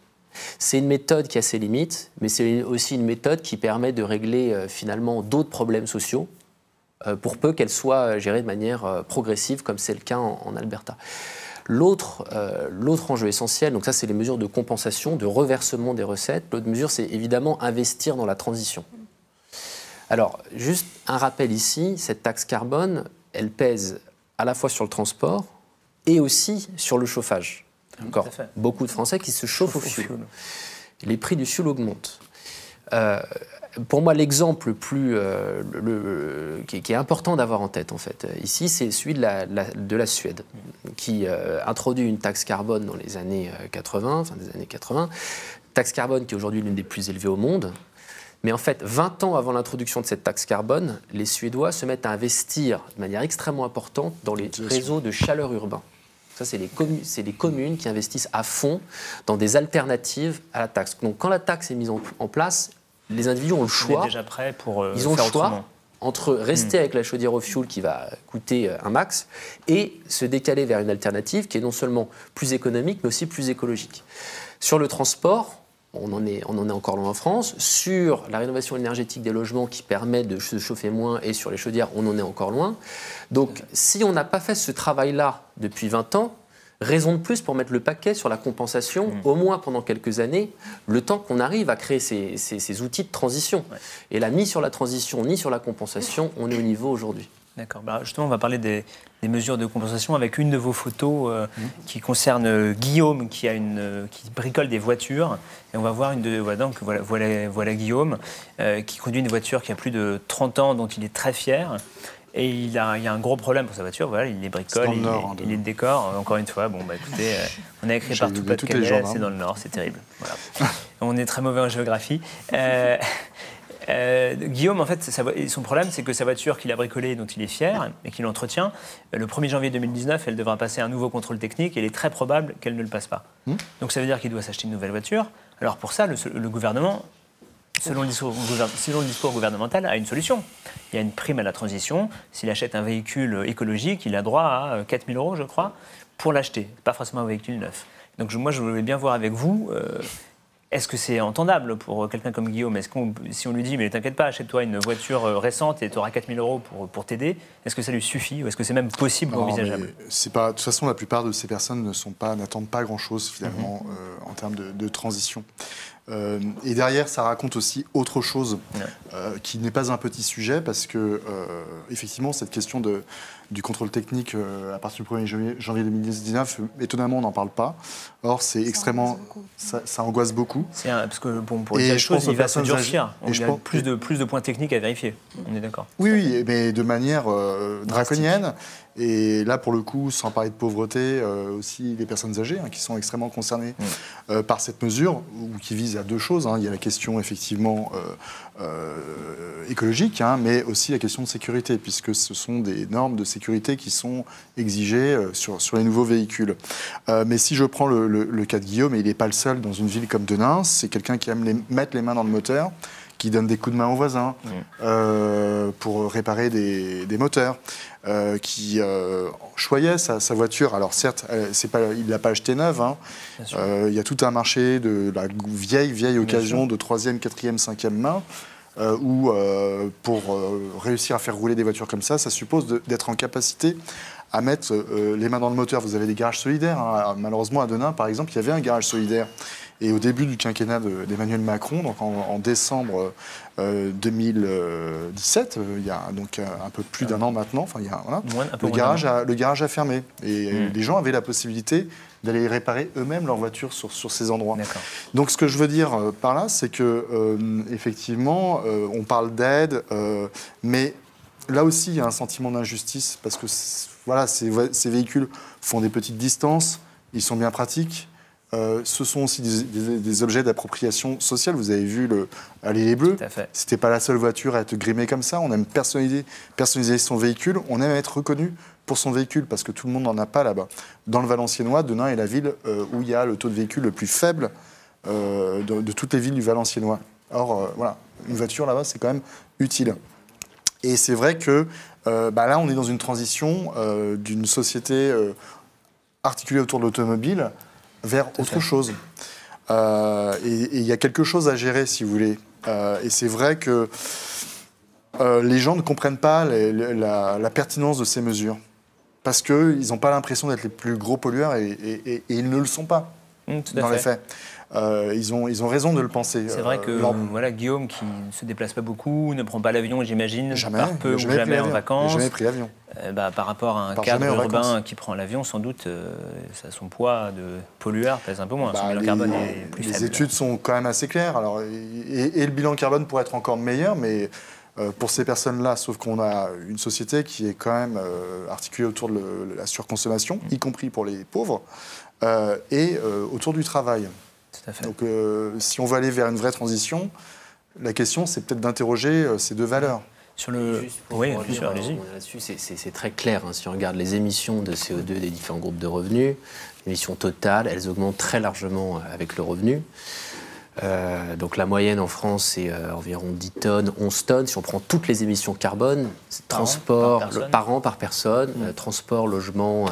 C'est une méthode qui a ses limites, mais c'est aussi une méthode qui permet de régler finalement d'autres problèmes sociaux, pour peu qu'elle soit gérée de manière progressive, comme c'est le cas en Alberta. L'autre enjeu essentiel, donc ça c'est les mesures de compensation, de reversement des recettes. L'autre mesure, c'est évidemment investir dans la transition. Alors, juste un rappel ici, cette taxe carbone, elle pèse à la fois sur le transport et aussi sur le chauffage. Encore beaucoup de Français qui se chauffent au fioul. Les prix du fioul augmentent. Pour moi, l'exemple qui est important d'avoir en tête, en fait, ici, c'est celui de la Suède, qui introduit une taxe carbone dans les années 80, fin des années 80. Taxe carbone qui est aujourd'hui l'une des plus élevées au monde. Mais en fait, 20 ans avant l'introduction de cette taxe carbone, les Suédois se mettent à investir de manière extrêmement importante dans les réseaux de chaleur urbains. Ça, c'est les communes qui investissent à fond dans des alternatives à la taxe. Donc, quand la taxe est mise en place, les individus ont le choix. On est déjà prêt pour ils ont faire le choix autrement. Entre rester avec la chaudière au fioul qui va coûter un max et se décaler vers une alternative qui est non seulement plus économique, mais aussi plus écologique. Sur le transport, on en est encore loin en France. Sur la rénovation énergétique des logements qui permet de se chauffer moins et sur les chaudières, on en est encore loin. Donc, si on n'a pas fait ce travail-là depuis 20 ans, raison de plus pour mettre le paquet sur la compensation, au moins pendant quelques années, le temps qu'on arrive à créer ces outils de transition. Ouais. Et là, ni sur la transition, ni sur la compensation, on est au niveau aujourd'hui. D'accord. Bah justement, on va parler des mesures de compensation avec une de vos photos qui concerne Guillaume, qui bricole des voitures. Et on va voir voilà Guillaume, qui conduit une voiture qui a plus de 30 ans, dont il est très fier. Et il y a un gros problème pour sa voiture, voilà, il les bricole, il les décore. Encore une fois, écoutez, on a écrit partout Pas-de-Calais, c'est dans le Nord, c'est terrible. Voilà. On est très mauvais en géographie. Guillaume, en fait, son problème, c'est que sa voiture qu'il a bricolée, dont il est fier et qu'il entretient, le 1er janvier 2019, elle devra passer un nouveau contrôle technique et il est très probable qu'elle ne le passe pas. Donc ça veut dire qu'il doit s'acheter une nouvelle voiture. Alors pour ça, le gouvernement, selon le discours gouvernemental, a une solution. Il y a une prime à la transition. S'il achète un véhicule écologique, il a droit à 4 000 €, je crois, pour l'acheter. Pas forcément un véhicule neuf. Donc je voulais bien voir avec vous... Est-ce que c'est entendable pour quelqu'un comme Guillaume ? Si on lui dit « mais t'inquiète pas, achète-toi une voiture récente et tu auras 4 000 € pour t'aider », est-ce que ça lui suffit ou est-ce que c'est même possible ou envisageable ? De toute façon, la plupart de ces personnes n'attendent pas grand-chose finalement en termes de transition. Et derrière, ça raconte aussi autre chose qui n'est pas un petit sujet parce que, effectivement, cette question du contrôle technique à partir du 1er janvier 2019, étonnamment, on n'en parle pas. Or, c'est extrêmement... Ça angoisse beaucoup. Parce que, pour dire les choses, il va se durcir. Il y a plus de points techniques à vérifier. On est d'accord. Oui, mais de manière draconienne. Et là, pour le coup, sans parler de pauvreté, aussi les personnes âgées qui sont extrêmement concernées par cette mesure, ou qui vise à deux choses. Il y a la question, effectivement, écologique, mais aussi la question de sécurité, puisque ce sont des normes de sécurité qui sont exigées sur les nouveaux véhicules. Mais si je prends le cas de Guillaume, et il n'est pas le seul dans une ville comme Denain, c'est quelqu'un qui aime mettre les mains dans le moteur, qui donnent des coups de main aux voisins pour réparer des moteurs, qui choyait sa voiture. Alors certes, il l'a pas acheté neuve. Il y a tout un marché de la vieille occasion de 3e, 4e, 5e main. Où pour réussir à faire rouler des voitures comme ça suppose d'être en capacité à mettre les mains dans le moteur. Vous avez des garages solidaires. Malheureusement, à Denain, par exemple, il y avait un garage solidaire. Et au début du quinquennat d'Emmanuel Macron, donc en décembre 2017, il y a donc un peu plus d'un an maintenant, le garage a fermé. Et les gens avaient la possibilité d'aller réparer eux-mêmes leur voiture sur ces endroits. Donc ce que je veux dire par là, c'est que effectivement, on parle d'aide, mais là aussi, il y a un sentiment d'injustice, parce que ces véhicules font des petites distances, ils sont bien pratiques. Ce sont aussi des objets d'appropriation sociale. Vous avez vu les Bleus. C'était pas la seule voiture à être grimée comme ça. On aime personnaliser son véhicule. On aime être reconnu pour son véhicule, parce que tout le monde n'en a pas là-bas. Dans le Valenciennois, Denain est la ville où il y a le taux de véhicules le plus faible de toutes les villes du Valenciennois. Or, une voiture là-bas, c'est quand même utile. Et c'est vrai que là, on est dans une transition d'une société articulée autour de l'automobile vers autre chose. Et il y a quelque chose à gérer, si vous voulez. Et c'est vrai que les gens ne comprennent pas la pertinence de ces mesures. Parce qu'ils n'ont pas l'impression d'être les plus gros pollueurs et ils ne le sont pas, dans les faits. Ils ont raison de le penser. C'est vrai que Guillaume, qui ne se déplace pas beaucoup, ne prend pas l'avion, j'imagine, part peu ou jamais en vacances. Jamais pris l'avion. Par rapport à un cadre urbain qui prend l'avion, sans doute, son poids de pollueur pèse un peu moins. Son bilan carbone est plus faible. Les études sont quand même assez claires. Alors, et le bilan carbone pourrait être encore meilleur, mais pour ces personnes-là, sauf qu'on a une société qui est quand même articulée autour de la surconsommation, y compris pour les pauvres, et autour du travail. Tout à fait. Donc, si on veut aller vers une vraie transition, la question, c'est peut-être d'interroger ces deux valeurs. Là-dessus, c'est très clair. Si on regarde les émissions de CO2 des différents groupes de revenus, les émissions totales, elles augmentent très largement avec le revenu. Donc la moyenne en France, c'est environ 10 tonnes, 11 tonnes. Si on prend toutes les émissions carbone, transport par an, par personne, transport, logement,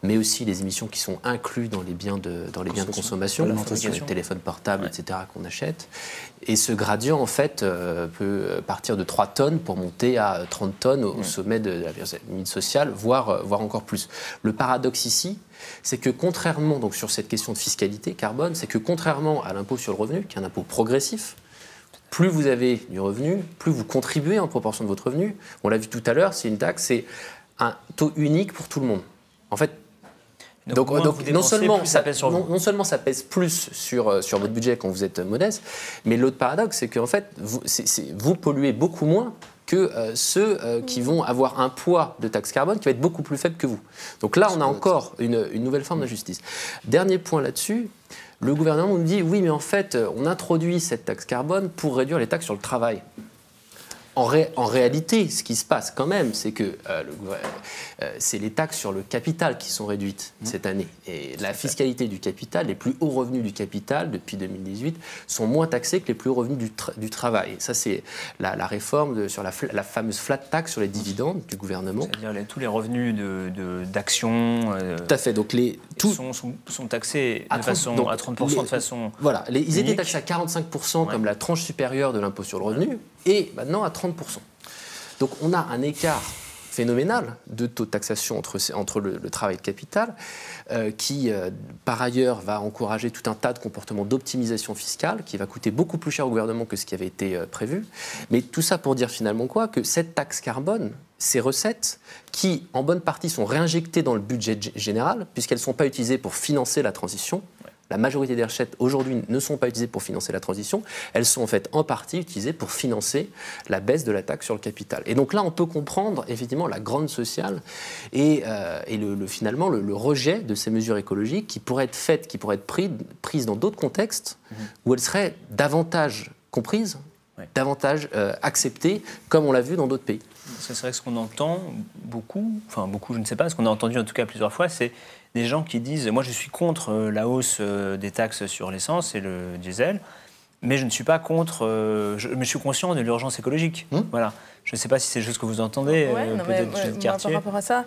mais aussi les émissions qui sont incluses dans les biens de consommation, les téléphones portables, etc., qu'on achète. Et ce gradient, en fait, peut partir de 3 tonnes pour monter à 30 tonnes au sommet de la pyramide sociale, voire encore plus. Le paradoxe ici, c'est que contrairement, donc sur cette question de fiscalité carbone, c'est que contrairement à l'impôt sur le revenu, qui est un impôt progressif, plus vous avez du revenu, plus vous contribuez en proportion de votre revenu. On l'a vu tout à l'heure, c'est une taxe, c'est un taux unique pour tout le monde. En fait, donc non seulement ça pèse plus sur votre budget quand vous êtes modeste, mais l'autre paradoxe, c'est qu'en fait, vous polluez beaucoup moins que ceux qui vont avoir un poids de taxe carbone qui va être beaucoup plus faible que vous. Donc là, on a encore une nouvelle forme d'injustice. Dernier point là-dessus, le gouvernement nous dit, oui, mais en fait, on introduit cette taxe carbone pour réduire les taxes sur le travail. En réalité, ce qui se passe quand même, c'est que c'est les taxes sur le capital qui sont réduites cette année. Et la fiscalité du capital, les plus hauts revenus du capital depuis 2018, sont moins taxés que les plus hauts revenus du travail. Et ça, c'est la réforme sur la fameuse flat tax sur les dividendes du gouvernement. C'est-à-dire tous les revenus d'actions tout à fait. Donc sont taxés à 30% de façon... Voilà, ils étaient taxés à 45% comme la tranche supérieure de l'impôt sur le revenu, et maintenant à 30%. Donc on a un écart phénoménal de taux de taxation entre le travail et le capital qui, par ailleurs, va encourager tout un tas de comportements d'optimisation fiscale qui va coûter beaucoup plus cher au gouvernement que ce qui avait été prévu. Mais tout ça pour dire finalement quoi ? Que cette taxe carbone, ces recettes qui, en bonne partie, sont réinjectées dans le budget général, puisqu'elles ne sont pas utilisées pour financer la transition. La majorité des recettes aujourd'hui ne sont pas utilisées pour financer la transition, elles sont en fait en partie utilisées pour financer la baisse de la taxe sur le capital. Et donc là, on peut comprendre effectivement la grogne sociale et finalement le rejet de ces mesures écologiques qui pourraient être faites, qui pourraient être prises dans d'autres contextes où elles seraient davantage comprises, davantage acceptées, comme on l'a vu dans d'autres pays. C'est vrai que ce qu'on entend beaucoup, je ne sais pas, ce qu'on a entendu en tout cas plusieurs fois, c'est des gens qui disent « moi je suis contre la hausse des taxes sur l'essence et le diesel, Mais je ne suis pas contre, je suis conscient de l'urgence écologique. Voilà. Je ne sais pas si c'est juste ce que vous entendez, peut-être chez le quartier. Par rapport à ça,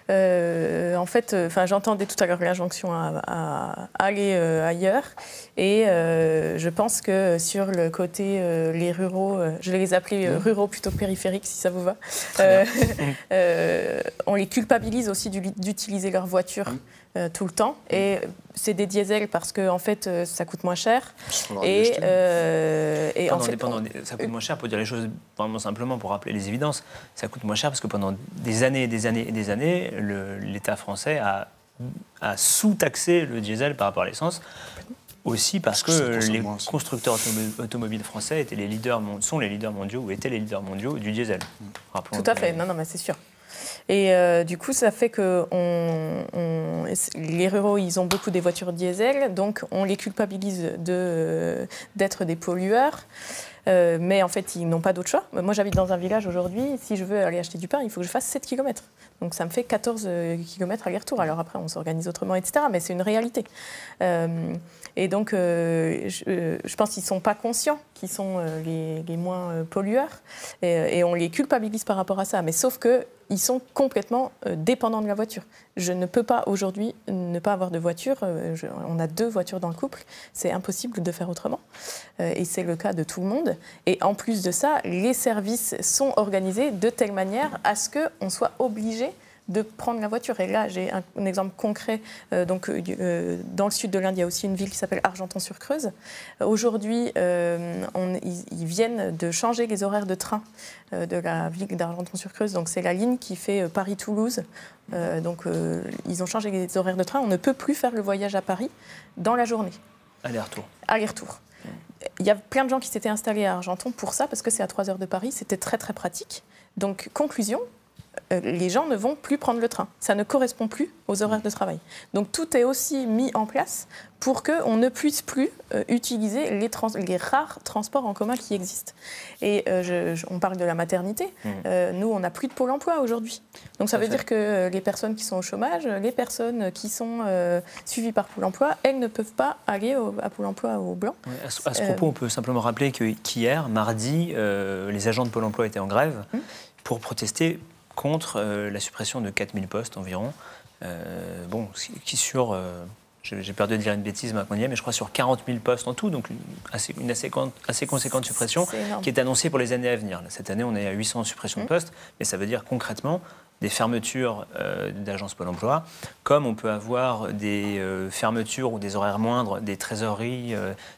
en fait, j'entendais tout à l'heure l'injonction à aller ailleurs. Et je pense que sur le côté, les ruraux, je vais les appeler ruraux plutôt que périphériques, si ça vous va, on les culpabilise aussi d'utiliser leur voiture. Tout le temps, et c'est des diesels parce que en fait ça coûte moins cher et en fait ça coûte moins cher, pour dire les choses vraiment simplement, pour rappeler les évidences, ça coûte moins cher parce que pendant des années et des années et des années, l'État français a sous-taxé le diesel par rapport à l'essence. Aussi parce que les constructeurs automobiles français sont les leaders mondiaux ou étaient les leaders mondiaux du diesel. Tout à fait, non mais c'est sûr. Et du coup, ça fait que les ruraux, ils ont beaucoup des voitures diesel, donc on les culpabilise d'être des pollueurs. Mais en fait, ils n'ont pas d'autre choix. Moi, j'habite dans un village aujourd'hui. Si je veux aller acheter du pain, il faut que je fasse 7 km. Donc, ça me fait 14 km aller-retour. Alors après, on s'organise autrement, etc. Mais c'est une réalité. Et donc, je pense qu'ils ne sont pas conscients qu'ils sont les moins pollueurs. Et on les culpabilise par rapport à ça. Mais sauf qu'ils sont complètement dépendants de la voiture. Je ne peux pas aujourd'hui ne pas avoir de voiture. On a 2 voitures dans le couple. C'est impossible de faire autrement. Et c'est le cas de tout le monde. Et en plus de ça, les services sont organisés de telle manière à ce qu'on soit obligé de prendre la voiture. Et là, j'ai un exemple concret. Dans le sud de l'Inde, il y a aussi une ville qui s'appelle Argenton-sur-Creuse. Aujourd'hui, ils viennent de changer les horaires de train de la ville d'Argenton-sur-Creuse. Donc, c'est la ligne qui fait Paris-Toulouse. Ils ont changé les horaires de train. On ne peut plus faire le voyage à Paris dans la journée. Aller-retour. Il y a plein de gens qui s'étaient installés à Argenton pour ça, parce que c'est à 3 heures de Paris. C'était très, très pratique. Donc, conclusion, les gens ne vont plus prendre le train. Ça ne correspond plus aux horaires de travail. Donc tout est aussi mis en place pour qu'on ne puisse plus utiliser les rares transports en commun qui existent. Et on parle de la maternité. Nous, on n'a plus de Pôle emploi aujourd'hui. Donc ça veut dire que les personnes qui sont au chômage, les personnes qui sont suivies par Pôle emploi, elles ne peuvent pas aller à Pôle emploi au blanc. Oui, à ce propos, on peut simplement rappeler qu'hier, mardi, les agents de Pôle emploi étaient en grève pour protester contre la suppression de 4000 postes environ. J'ai peur de dire une bêtise maintenant, mais je crois sur 40 000 postes en tout, donc une assez conséquente suppression qui est annoncée pour les années à venir. Cette année, on est à 800 suppressions de postes, mais ça veut dire concrètement des fermetures d'agences Pôle emploi, comme on peut avoir des fermetures ou des horaires moindres des trésoreries,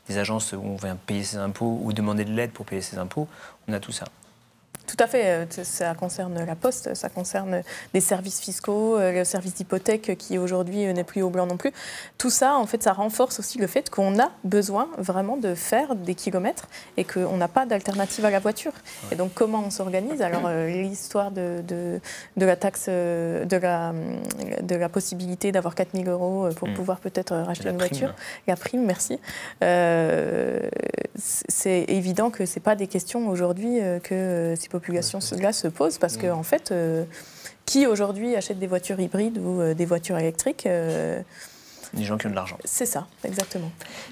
des agences où on vient payer ses impôts ou demander de l'aide pour payer ses impôts. On a tout ça. Tout à fait, ça concerne la Poste, ça concerne des services fiscaux, le service d'hypothèque qui aujourd'hui n'est plus au blanc non plus. Tout ça, en fait, ça renforce aussi le fait qu'on a besoin vraiment de faire des kilomètres et qu'on n'a pas d'alternative à la voiture. Et donc, comment on s'organise ? Alors, l'histoire de la taxe, de la possibilité d'avoir 4 000 € pour pouvoir peut-être racheter une voiture. La prime, merci. C'est évident que ce n'est pas des questions aujourd'hui que ces populations-là se posent parce qu'en fait, qui aujourd'hui achète des voitures hybrides ou des voitures électriques Les gens qui ont de l'argent. C'est ça, exactement.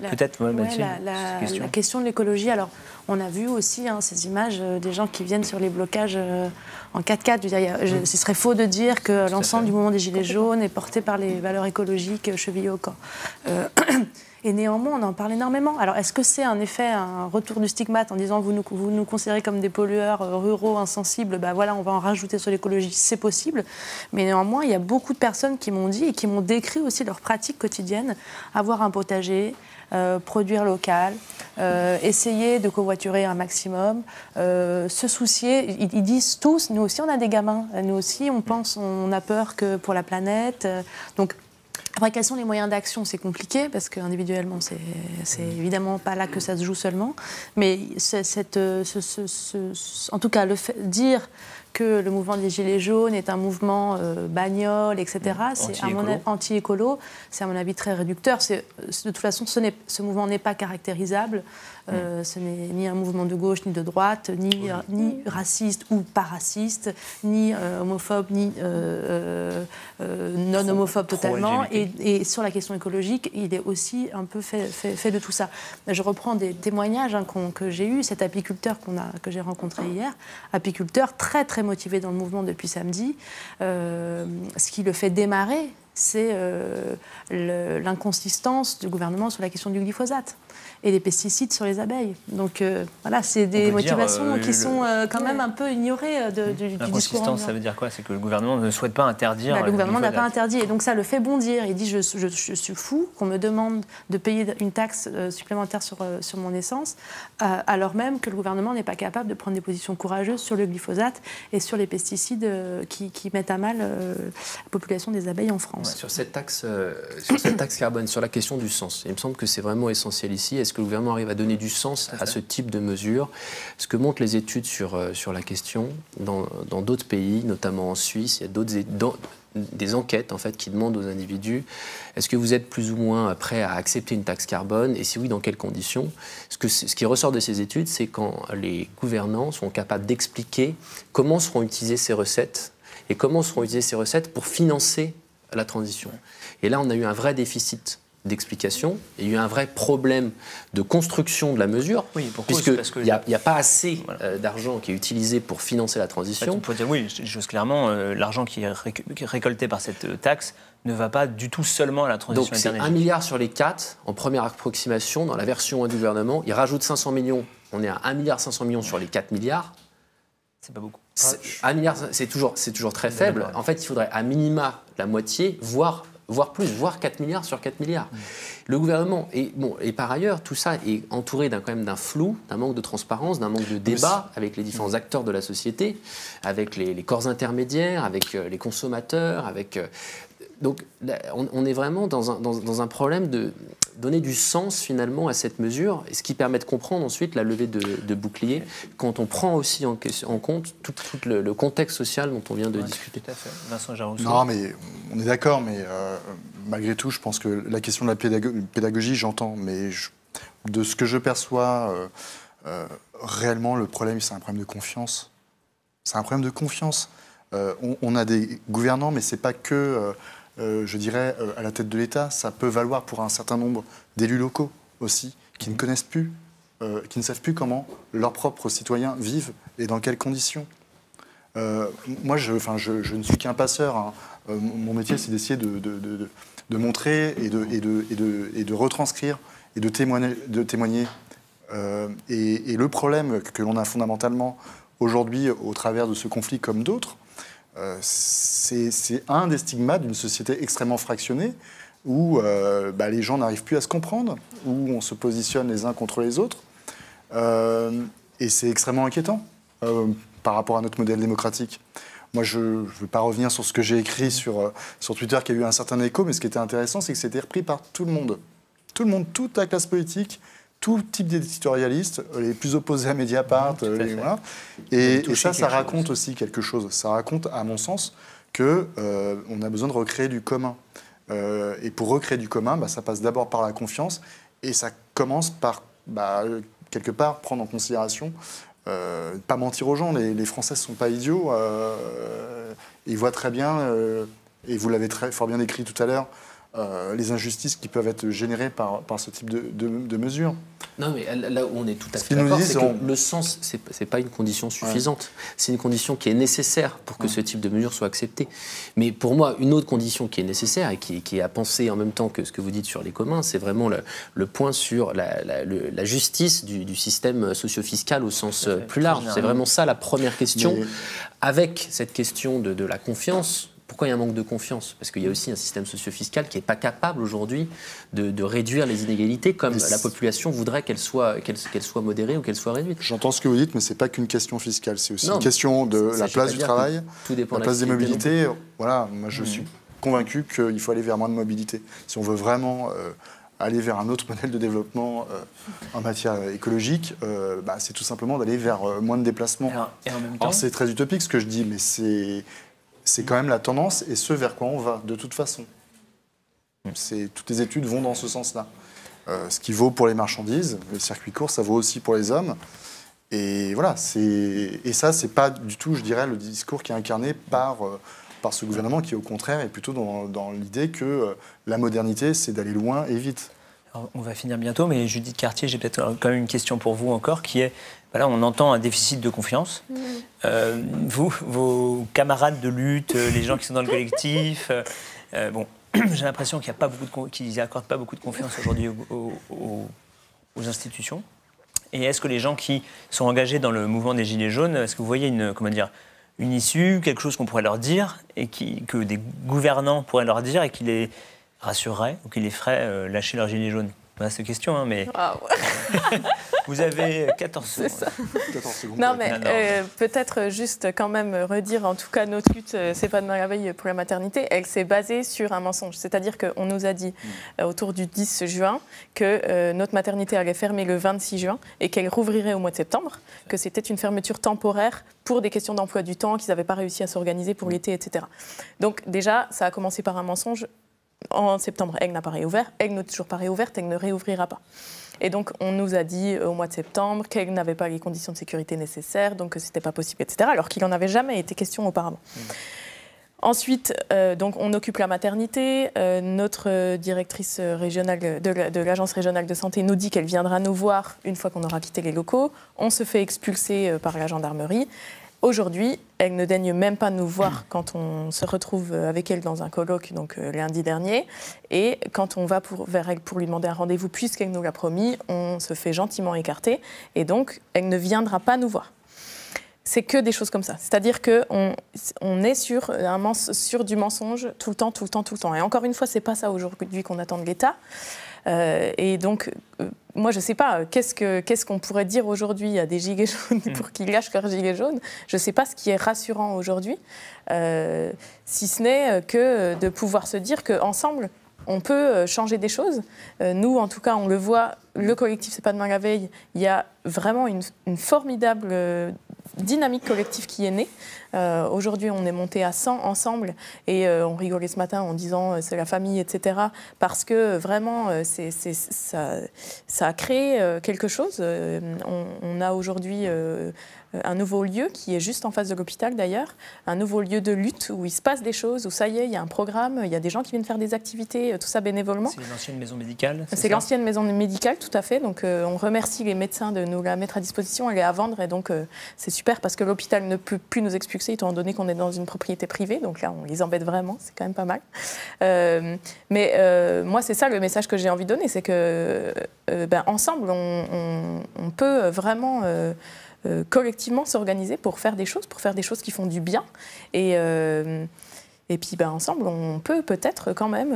Peut-être, Mathilde, la question de l'écologie, alors on a vu aussi ces images des gens qui viennent sur les blocages en 4x4. Ce serait faux de dire que l'ensemble du mouvement des Gilets jaunes est porté par les valeurs écologiques chevillées au corps. Et néanmoins, on en parle énormément. Alors, est-ce que c'est un retour du stigmate en disant vous nous considérez comme des pollueurs ruraux insensibles, voilà, on va en rajouter sur l'écologie, c'est possible. Mais néanmoins, il y a beaucoup de personnes qui m'ont dit et qui m'ont décrit aussi leur pratique quotidienne, avoir un potager, produire local, essayer de covoiturer un maximum, se soucier. Ils disent tous, nous aussi on a des gamins, nous aussi on a peur que pour la planète. Donc, après, quels sont les moyens d'action ? C'est compliqué parce qu'individuellement, c'est évidemment pas là que ça se joue seulement. Mais en tout cas, dire que le mouvement des Gilets jaunes est un mouvement bagnole, etc. C'est anti-écolo. C'est à mon avis très réducteur. De toute façon, ce mouvement n'est pas caractérisable. Ce n'est ni un mouvement de gauche, ni de droite, ni raciste ou pas raciste, ni homophobe, ni non homophobe totalement. Et sur la question écologique, il est aussi un peu fait de tout ça. Je reprends des témoignages que j'ai eus. Cet apiculteur que j'ai rencontré hier, apiculteur très très motivé dans le mouvement depuis samedi, ce qui le fait démarrer, c'est l'inconsistance du gouvernement sur la question du glyphosate et des pesticides sur les abeilles. Donc voilà, c'est des motivations qui sont quand même un peu ignorées du discours. L'inconsistance, ça veut dire quoi? C'est que le gouvernement ne souhaite pas interdire. Le gouvernement n'a pas interdit, et donc ça le fait bondir. Il dit je suis fou qu'on me demande de payer une taxe supplémentaire sur mon essence, alors même que le gouvernement n'est pas capable de prendre des positions courageuses sur le glyphosate et sur les pesticides qui mettent à mal la population des abeilles en France. Ouais, sur cette taxe carbone, sur la question du sens, il me semble que c'est vraiment essentiel ici. Est-ce que le gouvernement arrive à donner du sens à ce type de mesures? Ce que montrent les études sur la question, dans d'autres pays, notamment en Suisse, il y a des enquêtes en fait, qui demandent aux individus est-ce que vous êtes plus ou moins prêt à accepter une taxe carbone, et si oui, dans quelles conditions? Ce qui ressort de ces études, c'est quand les gouvernants sont capables d'expliquer comment seront utilisées ces recettes et comment seront utilisées ces recettes pour financer la transition. Et là, on a eu un vrai déficit d'explication, il y a eu un vrai problème de construction de la mesure, puisqu'il n'y a pas assez d'argent qui est utilisé pour financer la transition. On peut dire, oui, chose clairement, l'argent qui est récolté par cette taxe ne va pas du tout seulement à la transition énergétique. Donc c'est 1 milliard sur les 4, en première approximation, dans la version du gouvernement. Il rajoute 500 millions, on est à 1,5 milliard sur les 4 milliards. C'est pas beaucoup. 1 milliard, c'est toujours très faible. En fait, il faudrait à minima la moitié, voire plus, voire 4 milliards sur 4 milliards. Le gouvernement, et par ailleurs, tout ça est entouré quand même d'un flou, d'un manque de transparence, d'un manque de débat avec les différents acteurs de la société, avec les corps intermédiaires, avec les consommateurs, donc on est vraiment dans un problème de donner du sens finalement à cette mesure, et ce qui permet de comprendre ensuite la levée de bouclier, quand on prend aussi en compte tout le contexte social dont on vient de discuter. Tout à fait. Vincent Jarousseau. Non, mais on est d'accord, mais malgré tout, je pense que la question de la pédagogie, j'entends, mais de ce que je perçois, réellement, le problème, c'est un problème de confiance. C'est un problème de confiance. On a des gouvernants, mais c'est pas que... je dirais, à la tête de l'État, ça peut valoir pour un certain nombre d'élus locaux aussi, qui ne connaissent plus, qui ne savent plus comment leurs propres citoyens vivent et dans quelles conditions. Moi, je ne suis qu'un passeur. Hein. Mon métier, c'est d'essayer de montrer et de retranscrire et de témoigner. Et le problème que l'on a fondamentalement aujourd'hui au travers de ce conflit comme d'autres, c'est un des stigmates d'une société extrêmement fractionnée où les gens n'arrivent plus à se comprendre, où on se positionne les uns contre les autres. Et c'est extrêmement inquiétant par rapport à notre modèle démocratique. Moi, je ne veux pas revenir sur ce que j'ai écrit sur Twitter, qui a eu un certain écho, mais ce qui était intéressant, c'est que c'était repris par tout le monde. Tout le monde, toute la classe politique, tout type d'éditorialistes, les plus opposés à Mediapart. Voilà. Et ça raconte aussi quelque chose. Ça raconte, à mon sens, qu'on a besoin de recréer du commun. Et pour recréer du commun, ça passe d'abord par la confiance, et ça commence par, quelque part, prendre en considération, pas mentir aux gens. Les Français ne sont pas idiots. Ils voient très bien, et vous l'avez fort bien écrit tout à l'heure, les injustices qui peuvent être générées par ce type de mesures. Non, mais là où on est tout à fait d'accord, c'est que le sens, c'est pas une condition suffisante. Ouais. C'est une condition qui est nécessaire pour que ce type de mesure soit acceptée. Mais pour moi, une autre condition qui est nécessaire et qui est à penser en même temps que ce que vous dites sur les communs, c'est vraiment le point sur la justice du système socio-fiscal au sens plus large. C'est vraiment ça la première question. Mais... Avec cette question de la confiance. Pourquoi il y a un manque de confiance? Parce qu'il y a aussi un système socio-fiscal qui n'est pas capable aujourd'hui de réduire les inégalités comme la population voudrait qu'elle soit modérée ou qu'elle soit réduite. J'entends ce que vous dites, mais ce n'est pas qu'une question fiscale. C'est aussi une question de la place du travail, la place des mobilités. Voilà, moi je suis convaincu qu'il faut aller vers moins de mobilité. Si on veut vraiment aller vers un autre modèle de développement en matière écologique, c'est tout simplement d'aller vers moins de déplacements. Et en même temps, Alors c'est très utopique ce que je dis, mais c'est quand même la tendance et ce vers quoi on va, de toute façon. Toutes les études vont dans ce sens-là. Ce qui vaut pour les marchandises, le circuit court, ça vaut aussi pour les hommes. Et voilà, ça, c'est pas du tout, je dirais, le discours qui est incarné par ce gouvernement qui, au contraire, est plutôt dans l'idée que la modernité, c'est d'aller loin et vite. Alors, on va finir bientôt, mais Judith Cartier, j'ai peut-être quand même une question pour vous encore, qui est, là, on entend un déficit de confiance. Vous, vos camarades de lutte, les gens qui sont dans le collectif, j'ai l'impression qu'ils n'accordent pas beaucoup de confiance aujourd'hui aux institutions. Et est-ce que les gens qui sont engagés dans le mouvement des Gilets jaunes, est-ce que vous voyez une issue, quelque chose qu'on pourrait leur dire, et que des gouvernants pourraient leur dire et qui les rassurerait ou qui les ferait lâcher leurs Gilets jaunes? Voilà cette question, hein, mais vous avez 14 secondes. C'est ça. 14 secondes. Non, mais peut-être juste quand même redire, en tout cas, notre lutte, c'est pas de merveille pour la maternité, elle s'est basée sur un mensonge. C'est-à-dire qu'on nous a dit autour du 10 juin que notre maternité allait fermer le 26 juin et qu'elle rouvrirait au mois de septembre, que c'était une fermeture temporaire pour des questions d'emploi du temps, qu'ils n'avaient pas réussi à s'organiser pour l'été, etc. Donc déjà, ça a commencé par un mensonge. En septembre, elle n'a pas réouvert, elle n'est toujours pas réouverte, elle ne réouvrira pas. Et donc, on nous a dit au mois de septembre qu'elle n'avait pas les conditions de sécurité nécessaires, donc que ce n'était pas possible, etc., alors qu'il n'en avait jamais été question auparavant. Ensuite, donc, on occupe la maternité. Notre directrice régionale de l'Agence régionale de santé nous dit qu'elle viendra nous voir une fois qu'on aura quitté les locaux. On se fait expulser par la gendarmerie. Aujourd'hui, elle ne daigne même pas nous voir quand on se retrouve avec elle dans un colloque, donc lundi dernier. Et quand on va vers elle pour lui demander un rendez-vous, puisqu'elle nous l'a promis, on se fait gentiment écarter. Et donc, elle ne viendra pas nous voir. C'est que des choses comme ça. C'est-à-dire qu'on est sur du mensonge tout le temps. Et encore une fois, ce n'est pas ça aujourd'hui qu'on attend de l'État. Et donc, moi, je ne sais pas, qu'est-ce qu'on pourrait dire aujourd'hui à des gilets jaunes pour qu'ils lâchent leurs gilets jaunes. Je ne sais pas ce qui est rassurant aujourd'hui, si ce n'est que de pouvoir se dire qu'ensemble, on peut changer des choses. Nous, en tout cas, on le voit, le collectif C'est pas demain la veille, il y a vraiment une formidable dynamique collective qui est née. Aujourd'hui, on est monté à 100 ensemble et on rigolait ce matin en disant c'est la famille, etc. Parce que vraiment, ça a créé quelque chose. On a aujourd'hui un nouveau lieu qui est juste en face de l'hôpital d'ailleurs, un nouveau lieu de lutte où il se passe des choses, où ça y est, il y a un programme, il y a des gens qui viennent faire des activités, tout ça bénévolement. C'est l'ancienne maison médicale? C'est l'ancienne maison médicale, tout à fait. Donc on remercie les médecins de nous la mettre à disposition, elle est à vendre et donc c'est super parce que l'hôpital ne peut plus nous expulser étant donné qu'on est dans une propriété privée. Donc là, on les embête vraiment, c'est quand même pas mal. Mais moi, c'est ça le message que j'ai envie de donner, c'est que ensemble, on peut vraiment collectivement s'organiser pour faire des choses qui font du bien. Et puis ensemble, on peut peut-être quand même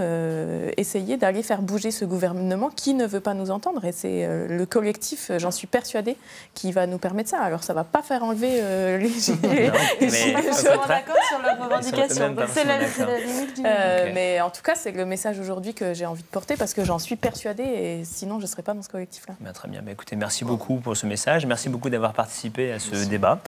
essayer d'aller faire bouger ce gouvernement qui ne veut pas nous entendre. Et c'est le collectif, j'en suis persuadée, qui va nous permettre ça. Alors ça ne va pas faire enlever les gilets jaunes. D'accord sur leurs revendications. C'est la limite du... Mais en tout cas, c'est le message aujourd'hui que j'ai envie de porter parce que j'en suis persuadée et sinon je ne serais pas dans ce collectif-là. Très bien. Écoutez, merci beaucoup pour ce message. Merci beaucoup d'avoir participé à ce débat.